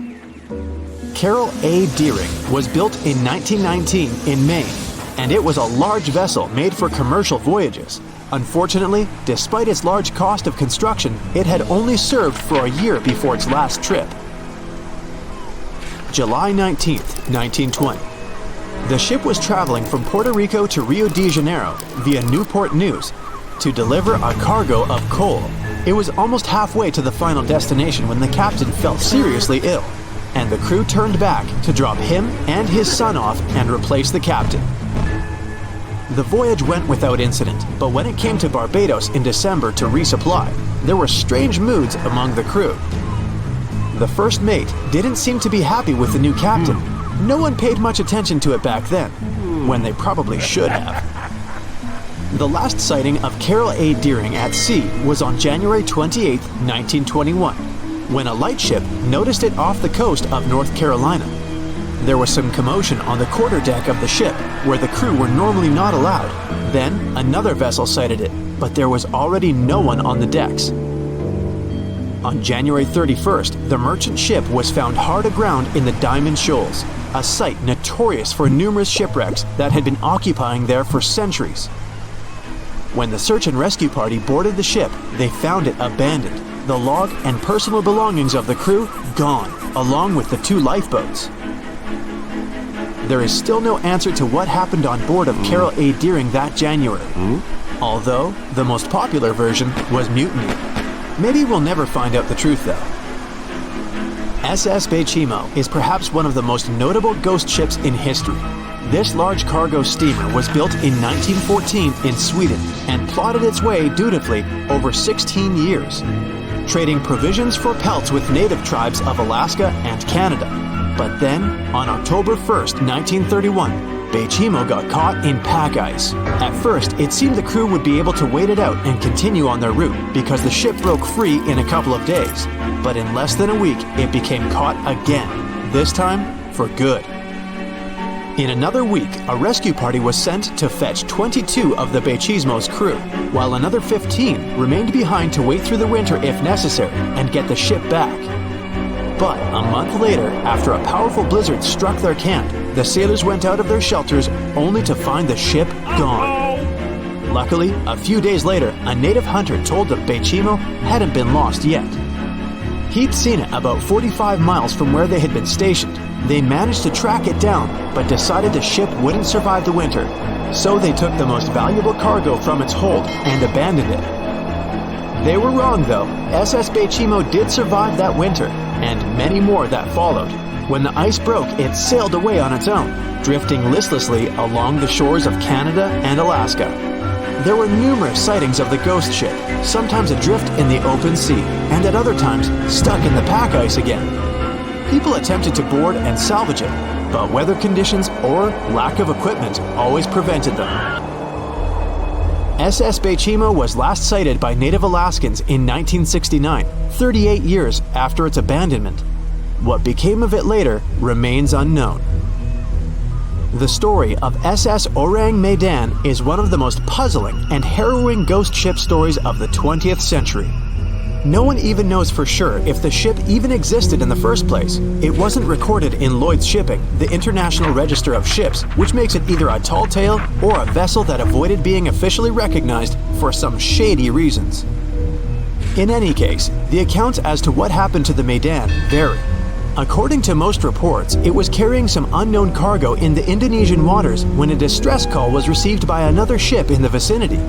Carol A. Deering was built in 1919 in Maine, and it was a large vessel made for commercial voyages. Unfortunately, despite its large cost of construction, it had only served for a year before its last trip. July 19, 1920. The ship was traveling from Puerto Rico to Rio de Janeiro via Newport News to deliver a cargo of coal. It was almost halfway to the final destination when the captain fell seriously ill, and the crew turned back to drop him and his son off and replace the captain. The voyage went without incident, but when it came to Barbados in December to resupply, there were strange moods among the crew. The first mate didn't seem to be happy with the new captain. no one paid much attention to it back then, when they probably should have. The last sighting of Carol A. Deering at sea was on January 28, 1921, when a lightship noticed it off the coast of North Carolina. There was some commotion on the quarterdeck of the ship, where the crew were normally not allowed. Then, another vessel sighted it, but there was already no one on the decks. On January 31st, the merchant ship was found hard aground in the Diamond Shoals, a site notorious for numerous shipwrecks that had been occupying there for centuries. When the search and rescue party boarded the ship, they found it abandoned, the log and personal belongings of the crew gone, along with the 2 lifeboats. There is still no answer to what happened on board of Carol A. Deering that January, although the most popular version was mutiny. Maybe we'll never find out the truth though. SS Bechimo is perhaps one of the most notable ghost ships in history. This large cargo steamer was built in 1914 in Sweden and plodded its way dutifully over 16 years, trading provisions for pelts with native tribes of Alaska and Canada. But then, on October 1st, 1931, Bechimo got caught in pack ice. At first, it seemed the crew would be able to wait it out and continue on their route because the ship broke free in a couple of days. But in less than a week, it became caught again, this time for good. In another week, a rescue party was sent to fetch 22 of the Bechimo's crew, while another 15 remained behind to wait through the winter if necessary and get the ship back. But a month later, after a powerful blizzard struck their camp, the sailors went out of their shelters only to find the ship gone. Luckily, a few days later, a native hunter told the Bechimo hadn't been lost yet. He'd seen it about 45 miles from where they had been stationed. They managed to track it down, but decided the ship wouldn't survive the winter. So they took the most valuable cargo from its hold and abandoned it. They were wrong though. SS Bechimo did survive that winter, and many more that followed. When the ice broke, it sailed away on its own, drifting listlessly along the shores of Canada and Alaska. There were numerous sightings of the ghost ship, sometimes adrift in the open sea, and at other times stuck in the pack ice again. People attempted to board and salvage it, but weather conditions or lack of equipment always prevented them. SS Bechimo was last sighted by native Alaskans in 1969, 38 years after its abandonment. What became of it later remains unknown. The story of SS Orang Medan is one of the most puzzling and harrowing ghost ship stories of the 20th century. No one even knows for sure if the ship even existed in the first place. It wasn't recorded in Lloyd's Shipping, the International Register of Ships, which makes it either a tall tale or a vessel that avoided being officially recognized for some shady reasons. In any case, the accounts as to what happened to the Medan vary. According to most reports, it was carrying some unknown cargo in the Indonesian waters when a distress call was received by another ship in the vicinity.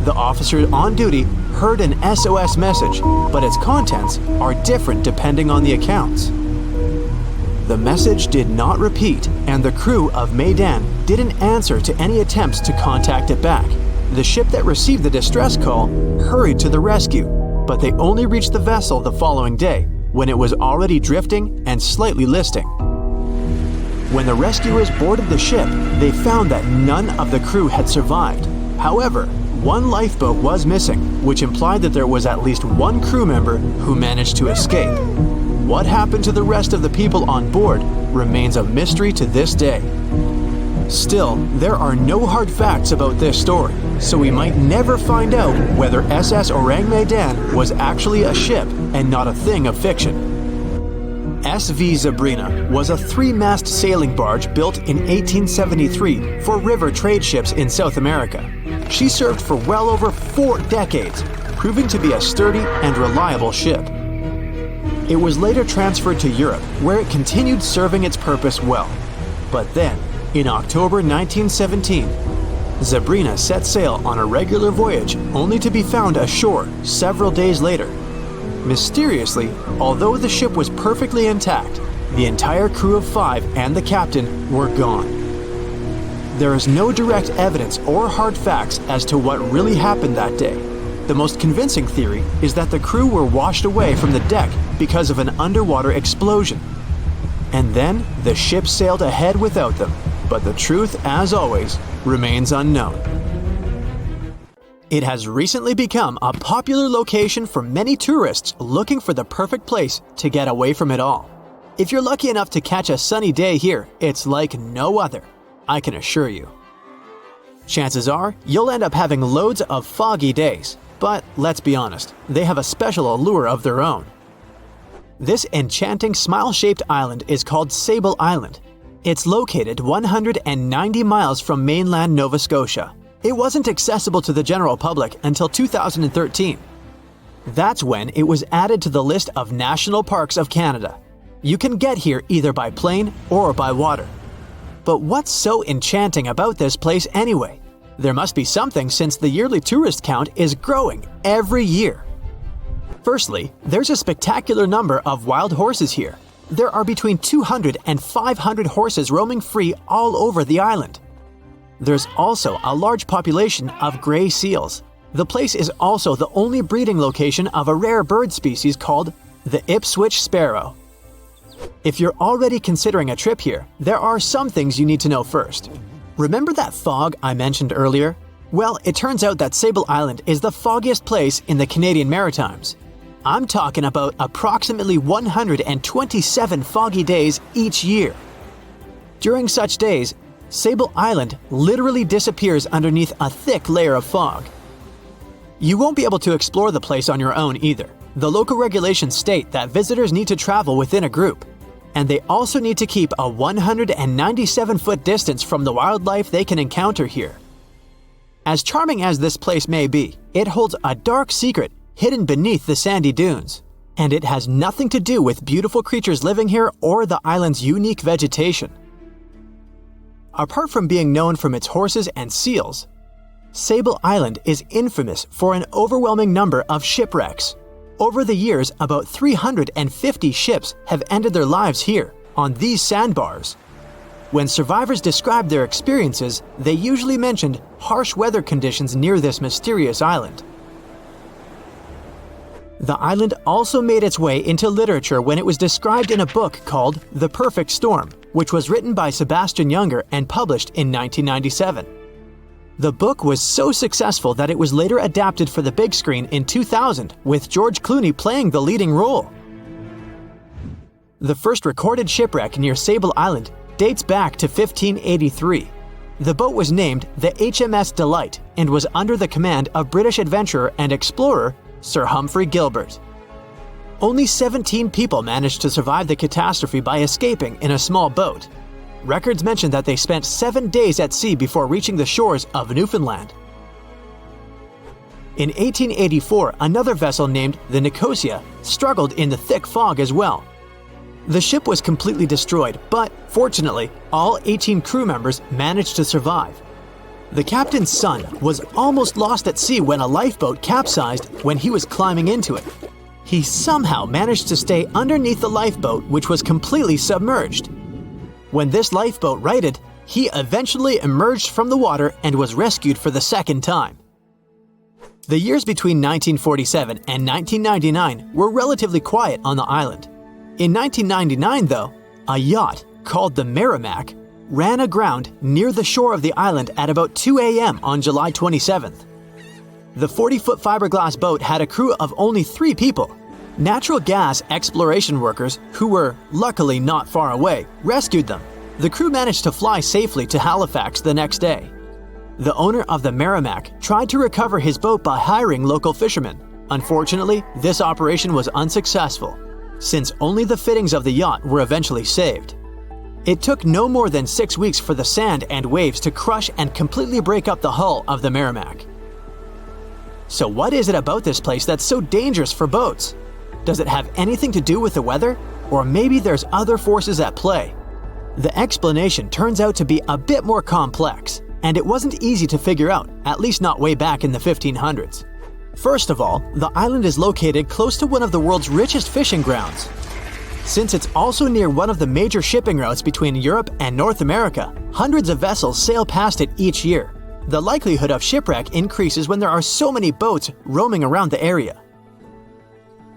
The officer on duty heard an SOS message, but its contents are different depending on the accounts. The message did not repeat, and the crew of Medan didn't answer to any attempts to contact it back. The ship that received the distress call hurried to the rescue, but they only reached the vessel the following day, when it was already drifting and slightly listing. When the rescuers boarded the ship, they found that none of the crew had survived. However, one lifeboat was missing, which implied that there was at least one crew member who managed to escape. What happened to the rest of the people on board remains a mystery to this day. Still, there are no hard facts about this story, so we might never find out whether SS Orang Medan was actually a ship and not a thing of fiction. SV Zabrina was a 3-mast sailing barge built in 1873 for river trade ships in South America. She served for well over 4 decades, proving to be a sturdy and reliable ship. It was later transferred to Europe, where it continued serving its purpose well. But then, in October 1917, Zabrina set sail on a regular voyage only to be found ashore several days later. Mysteriously, although the ship was perfectly intact, the entire crew of 5 and the captain were gone. There is no direct evidence or hard facts as to what really happened that day. The most convincing theory is that the crew were washed away from the deck because of an underwater explosion. And then the ship sailed ahead without them. But the truth, as always, remains unknown. It has recently become a popular location for many tourists looking for the perfect place to get away from it all. If you're lucky enough to catch a sunny day here, it's like no other, I can assure you. Chances are, you'll end up having loads of foggy days, but let's be honest, they have a special allure of their own. This enchanting smile-shaped island is called Sable Island. It's located 190 miles from mainland Nova Scotia. It wasn't accessible to the general public until 2013. That's when it was added to the list of National Parks of Canada. You can get here either by plane or by water. But what's so enchanting about this place anyway? There must be something since the yearly tourist count is growing every year. Firstly, there's a spectacular number of wild horses here. There are between 200 and 500 horses roaming free all over the island. There's also a large population of gray seals. The place is also the only breeding location of a rare bird species called the Ipswich sparrow. If you're already considering a trip here, there are some things you need to know first. Remember that fog I mentioned earlier? Well, it turns out that Sable Island is the foggiest place in the Canadian Maritimes. I'm talking about approximately 127 foggy days each year. During such days, Sable Island literally disappears underneath a thick layer of fog. You won't be able to explore the place on your own either. The local regulations state that visitors need to travel within a group, and they also need to keep a 197-foot distance from the wildlife they can encounter here. As charming as this place may be, it holds a dark secret hidden beneath the sandy dunes, and it has nothing to do with beautiful creatures living here or the island's unique vegetation. Apart from being known from its horses and seals, Sable Island is infamous for an overwhelming number of shipwrecks. Over the years, about 350 ships have ended their lives here, on these sandbars. When survivors described their experiences, they usually mentioned harsh weather conditions near this mysterious island. The island also made its way into literature when it was described in a book called The Perfect Storm, which was written by Sebastian Junger and published in 1997. The book was so successful that it was later adapted for the big screen in 2000, with George Clooney playing the leading role. The first recorded shipwreck near Sable Island dates back to 1583. The boat was named the HMS Delight and was under the command of British adventurer and explorer Sir Humphrey Gilbert. Only 17 people managed to survive the catastrophe by escaping in a small boat. Records mention that they spent 7 days at sea before reaching the shores of Newfoundland. In 1884, another vessel named the Nicosia struggled in the thick fog as well. The ship was completely destroyed, but fortunately, all 18 crew members managed to survive. The captain's son was almost lost at sea when a lifeboat capsized when he was climbing into it. He somehow managed to stay underneath the lifeboat, which was completely submerged. When this lifeboat righted, he eventually emerged from the water and was rescued for the second time. The years between 1947 and 1999 were relatively quiet on the island. In 1999, though, a yacht called the Merrimack ran aground near the shore of the island at about 2 a.m. on July 27th. The 40-foot fiberglass boat had a crew of only 3 people. Natural gas exploration workers, who were luckily not far away, rescued them. The crew managed to fly safely to Halifax the next day. The owner of the Merrimack tried to recover his boat by hiring local fishermen. Unfortunately, this operation was unsuccessful, since only the fittings of the yacht were eventually saved. It took no more than 6 weeks for the sand and waves to crush and completely break up the hull of the Merrimack. So what is it about this place that's so dangerous for boats? Does it have anything to do with the weather? Or maybe there's other forces at play? The explanation turns out to be a bit more complex, and it wasn't easy to figure out, at least not way back in the 1500s. First of all, the island is located close to one of the world's richest fishing grounds. Since it's also near one of the major shipping routes between Europe and North America, hundreds of vessels sail past it each year. The likelihood of shipwreck increases when there are so many boats roaming around the area.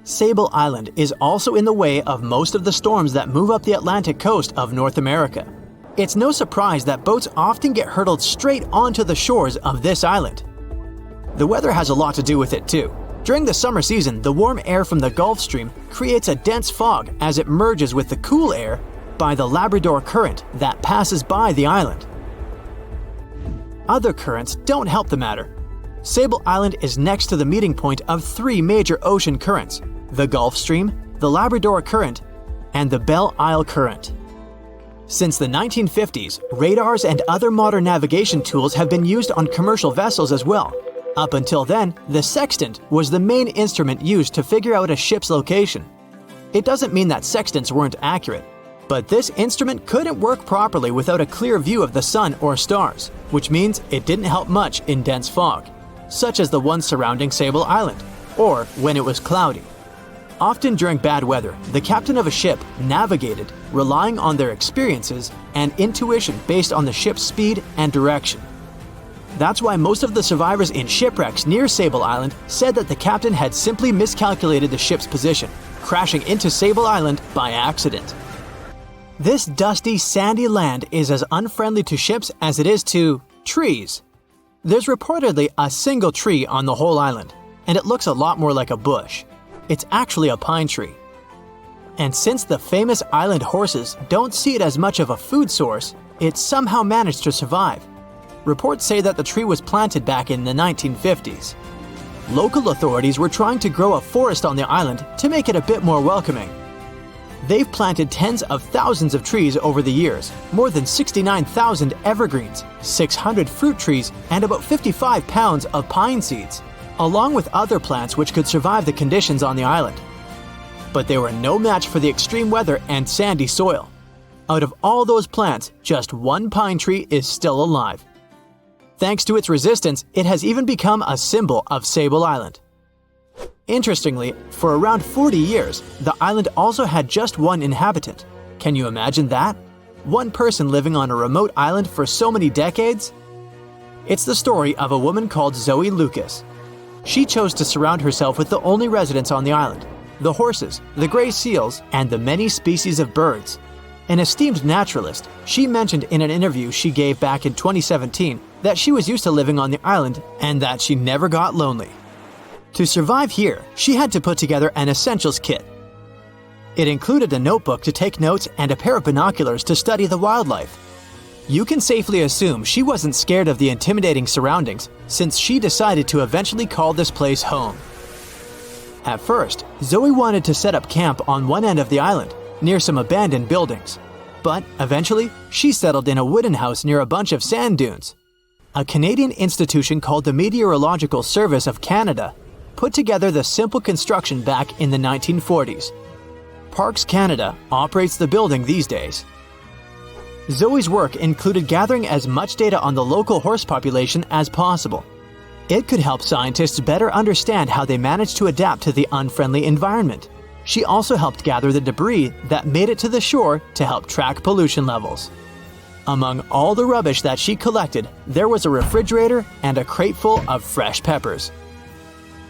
Sable Island is also in the way of most of the storms that move up the Atlantic coast of North America. It's no surprise that boats often get hurtled straight onto the shores of this island. The weather has a lot to do with it too. During the summer season, the warm air from the Gulf Stream creates a dense fog as it merges with the cool air by the Labrador Current that passes by the island. Other currents don't help the matter. Sable Island is next to the meeting point of three major ocean currents: the Gulf Stream, the Labrador Current, and the Belle Isle Current. Since the 1950s, radars and other modern navigation tools have been used on commercial vessels as well. Up until then, the sextant was the main instrument used to figure out a ship's location. It doesn't mean that sextants weren't accurate, but this instrument couldn't work properly without a clear view of the sun or stars, which means it didn't help much in dense fog, such as the one surrounding Sable Island, or when it was cloudy. Often during bad weather, the captain of a ship navigated, relying on their experiences and intuition based on the ship's speed and direction. That's why most of the survivors in shipwrecks near Sable Island said that the captain had simply miscalculated the ship's position, crashing into Sable Island by accident. This dusty, sandy land is as unfriendly to ships as it is to trees. There's reportedly a single tree on the whole island, and it looks a lot more like a bush. It's actually a pine tree. And since the famous island horses don't see it as much of a food source, it somehow managed to survive. Reports say that the tree was planted back in the 1950s. Local authorities were trying to grow a forest on the island to make it a bit more welcoming. They've planted tens of thousands of trees over the years, more than 69,000 evergreens, 600 fruit trees, and about 55 pounds of pine seeds, along with other plants which could survive the conditions on the island. But they were no match for the extreme weather and sandy soil. Out of all those plants, just one pine tree is still alive. Thanks to its resistance, it has even become a symbol of Sable Island. Interestingly, for around 40 years, the island also had just one inhabitant. Can you imagine that? One person living on a remote island for so many decades? It's the story of a woman called Zoe Lucas. She chose to surround herself with the only residents on the island: the horses, the gray seals, and the many species of birds. An esteemed naturalist, she mentioned in an interview she gave back in 2017 that she was used to living on the island and that she never got lonely. To survive here, she had to put together an essentials kit. It included a notebook to take notes and a pair of binoculars to study the wildlife. You can safely assume she wasn't scared of the intimidating surroundings, since she decided to eventually call this place home. At first, Zoe wanted to set up camp on one end of the island, near some abandoned buildings. But eventually, she settled in a wooden house near a bunch of sand dunes. A Canadian institution called the Meteorological Service of Canada put together the simple construction back in the 1940s. Parks Canada operates the building these days. Zoe's work included gathering as much data on the local horse population as possible. It could help scientists better understand how they managed to adapt to the unfriendly environment. She also helped gather the debris that made it to the shore to help track pollution levels. Among all the rubbish that she collected, there was a refrigerator and a crate full of fresh peppers.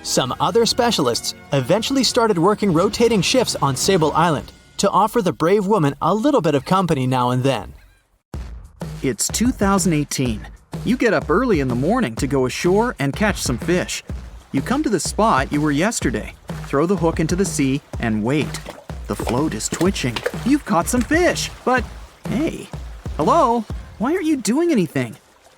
Some other specialists eventually started working rotating shifts on Sable Island to offer the brave woman a little bit of company now and then. It's 2018. You get up early in the morning to go ashore and catch some fish. You come to the spot you were yesterday, throw the hook into the sea, and wait. The float is twitching. You've caught some fish, but hey, hello? Why aren't you doing anything?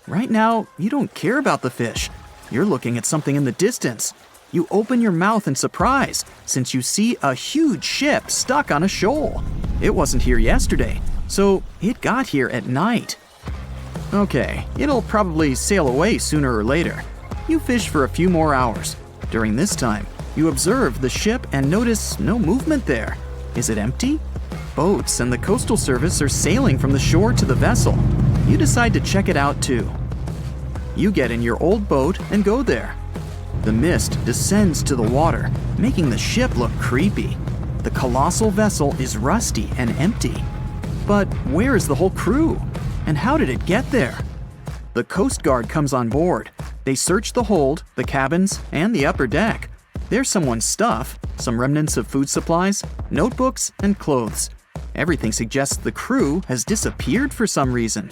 Right now, you don't care about the fish. You're looking at something in the distance. You open your mouth in surprise since you see a huge ship stuck on a shoal. It wasn't here yesterday, so it got here at night. Okay, it'll probably sail away sooner or later. You fish for a few more hours. During this time, you observe the ship and notice no movement there. Is it empty? Boats and the Coastal Service are sailing from the shore to the vessel. You decide to check it out too. You get in your old boat and go there. The mist descends to the water, making the ship look creepy. The colossal vessel is rusty and empty. But where is the whole crew? And how did it get there? The Coast Guard comes on board. They search the hold, the cabins, and the upper deck. There's someone's stuff, some remnants of food supplies, notebooks, and clothes. Everything suggests the crew has disappeared for some reason.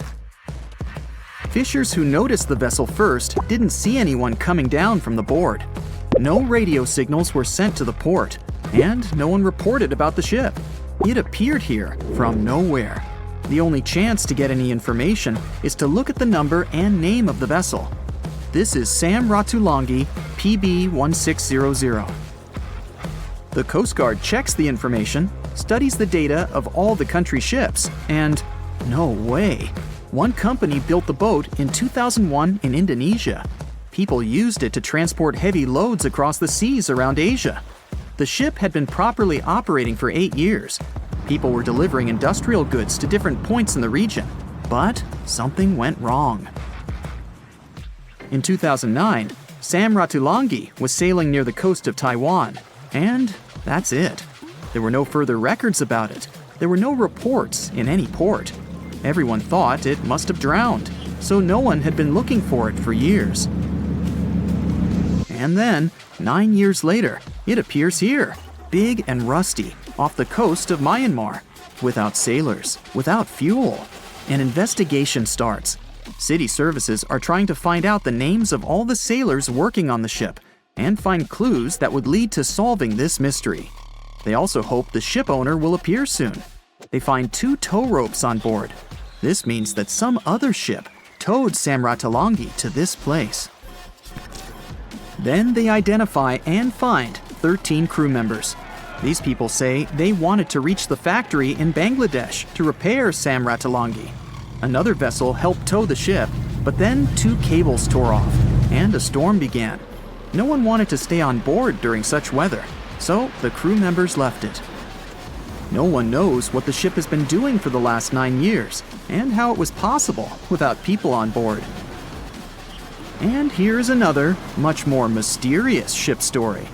Fishers who noticed the vessel first didn't see anyone coming down from the board. No radio signals were sent to the port, and no one reported about the ship. It appeared here from nowhere. The only chance to get any information is to look at the number and name of the vessel. This is Sam Ratulangi, PB 1600. The Coast Guard checks the information, studies the data of all the country ships, and no way. One company built the boat in 2001 in Indonesia. People used it to transport heavy loads across the seas around Asia. The ship had been properly operating for 8 years. People were delivering industrial goods to different points in the region, but something went wrong. In 2009, Sam Ratulangi was sailing near the coast of Taiwan, and that's it. There were no further records about it. There were no reports in any port. Everyone thought it must have drowned, so no one had been looking for it for years. And then, 9 years later, it appears here, big and rusty, off the coast of Myanmar, without sailors, without fuel. An investigation starts. City services are trying to find out the names of all the sailors working on the ship and find clues that would lead to solving this mystery. They also hope the ship owner will appear soon. They find 2 tow ropes on board. This means that some other ship towed Sam Ratulangi to this place. Then they identify and find 13 crew members. These people say they wanted to reach the factory in Bangladesh to repair Sam Ratulangi. Another vessel helped tow the ship, but then 2 cables tore off, and a storm began. No one wanted to stay on board during such weather, so the crew members left it. No one knows what the ship has been doing for the last 9 years, and how it was possible without people on board. And here's another, much more mysterious ship story.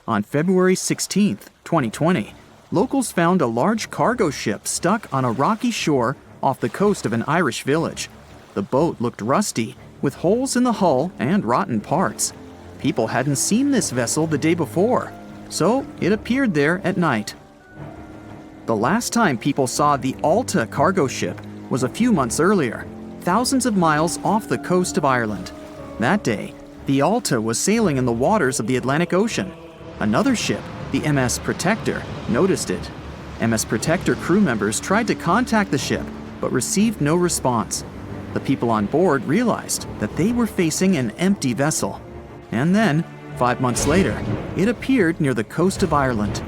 On February 16, 2020, locals found a large cargo ship stuck on a rocky shore off the coast of an Irish village. The boat looked rusty, with holes in the hull and rotten parts. People hadn't seen this vessel the day before, so it appeared there at night. The last time people saw the Alta cargo ship was a few months earlier, thousands of miles off the coast of Ireland. That day, the Alta was sailing in the waters of the Atlantic Ocean. Another ship, the MS Protector, noticed it. MS Protector crew members tried to contact the ship, but received no response. The people on board realized that they were facing an empty vessel. And then, 5 months later, it appeared near the coast of Ireland.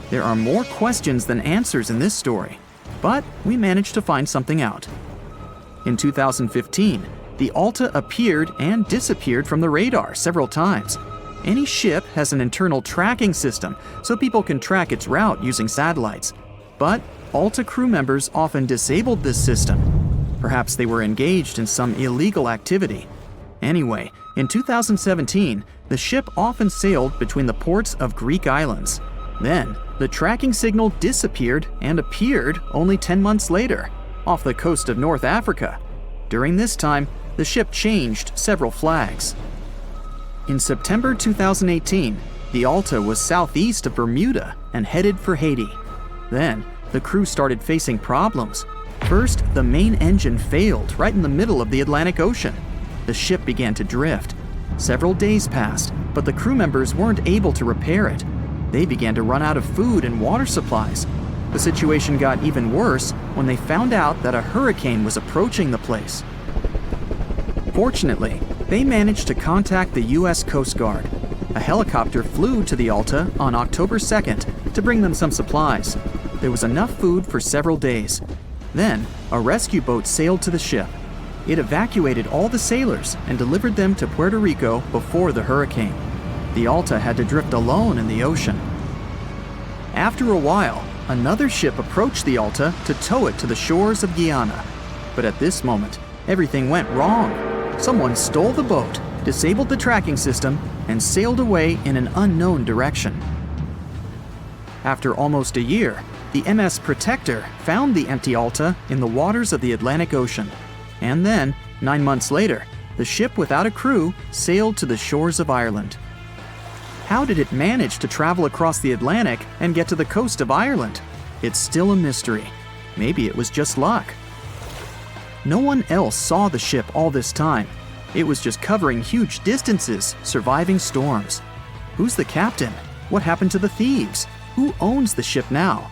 There are more questions than answers in this story, but we managed to find something out. In 2015, the Alta appeared and disappeared from the radar several times. Any ship has an internal tracking system, so people can track its route using satellites. But Alta crew members often disabled this system. Perhaps they were engaged in some illegal activity. Anyway, in 2017, the ship often sailed between the ports of Greek islands. Then, the tracking signal disappeared and appeared only 10 months later, off the coast of North Africa. During this time, the ship changed several flags. In September 2018, the Alta was southeast of Bermuda and headed for Haiti. Then, the crew started facing problems. First, the main engine failed right in the middle of the Atlantic Ocean. The ship began to drift. Several days passed, but the crew members weren't able to repair it. They began to run out of food and water supplies. The situation got even worse when they found out that a hurricane was approaching the place. Fortunately, they managed to contact the U.S. Coast Guard. A helicopter flew to the Alta on October 2nd to bring them some supplies. There was enough food for several days. Then, a rescue boat sailed to the ship. It evacuated all the sailors and delivered them to Puerto Rico before the hurricane. The Alta had to drift alone in the ocean. After a while, another ship approached the Alta to tow it to the shores of Guyana. But at this moment, everything went wrong. Someone stole the boat, disabled the tracking system, and sailed away in an unknown direction. After almost a year, the MS Protector found the empty Alta in the waters of the Atlantic Ocean. And then, 9 months later, the ship without a crew sailed to the shores of Ireland. how did it manage to travel across the Atlantic and get to the coast of Ireland? It's still a mystery. Maybe it was just luck. No one else saw the ship all this time. It was just covering huge distances, surviving storms. Who's the captain? What happened to the thieves? Who owns the ship now?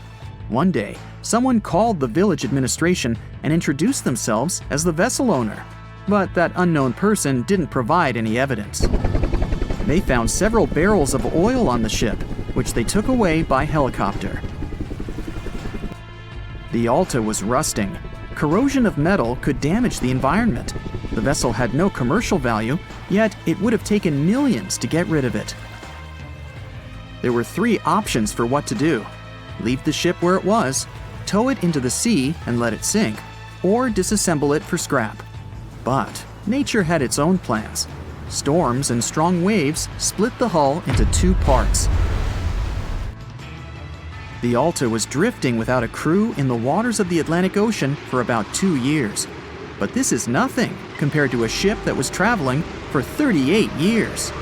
One day, someone called the village administration and introduced themselves as the vessel owner. But that unknown person didn't provide any evidence. They found several barrels of oil on the ship, which they took away by helicopter. The Alta was rusting. Corrosion of metal could damage the environment. The vessel had no commercial value, yet it would have taken millions to get rid of it. There were 3 options for what to do: leave the ship where it was, tow it into the sea and let it sink, or disassemble it for scrap. But nature had its own plans. Storms and strong waves split the hull into 2 parts. The Alta was drifting without a crew in the waters of the Atlantic Ocean for about 2 years. But this is nothing compared to a ship that was traveling for 38 years.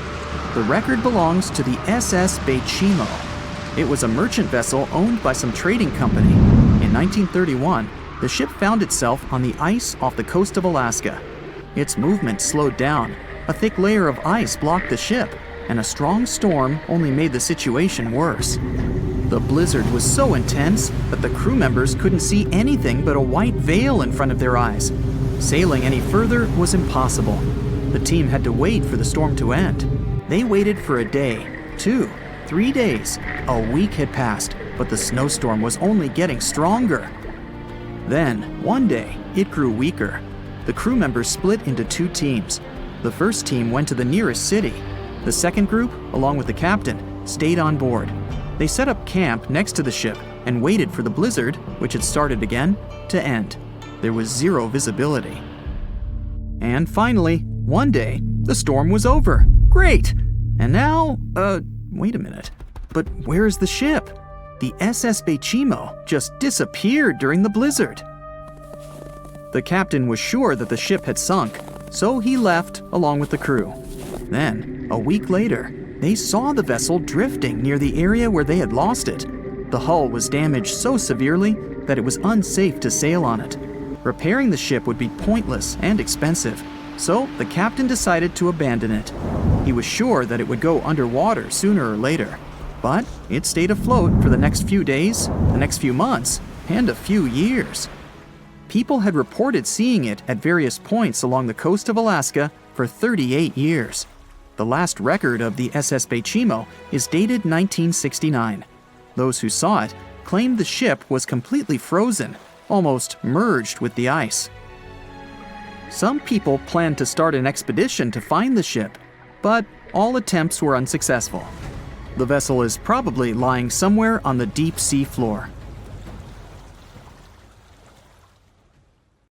The record belongs to the SS Bechimo. It was a merchant vessel owned by some trading company. In 1931, the ship found itself on the ice off the coast of Alaska. Its movement slowed down. A thick layer of ice blocked the ship, and a strong storm only made the situation worse. The blizzard was so intense that the crew members couldn't see anything but a white veil in front of their eyes. Sailing any further was impossible. The team had to wait for the storm to end. They waited for a day, 2, 3 days. A week had passed, but the snowstorm was only getting stronger. Then, one day, it grew weaker. The crew members split into 2 teams. The first team went to the nearest city. The second group, along with the captain, stayed on board. They set up camp next to the ship and waited for the blizzard, which had started again, to end. There was 0 visibility. And finally, one day, the storm was over. Great! And now, wait a minute. But where is the ship? The SS Bechimo just disappeared during the blizzard. The captain was sure that the ship had sunk, so he left along with the crew. Then, a week later, they saw the vessel drifting near the area where they had lost it. The hull was damaged so severely that it was unsafe to sail on it. Repairing the ship would be pointless and expensive, so the captain decided to abandon it. He was sure that it would go underwater sooner or later, but it stayed afloat for the next few days, the next few months, and a few years. People had reported seeing it at various points along the coast of Alaska for 38 years. The last record of the SS Bechimo is dated 1969. Those who saw it claimed the ship was completely frozen, almost merged with the ice. Some people planned to start an expedition to find the ship, but all attempts were unsuccessful. The vessel is probably lying somewhere on the deep sea floor.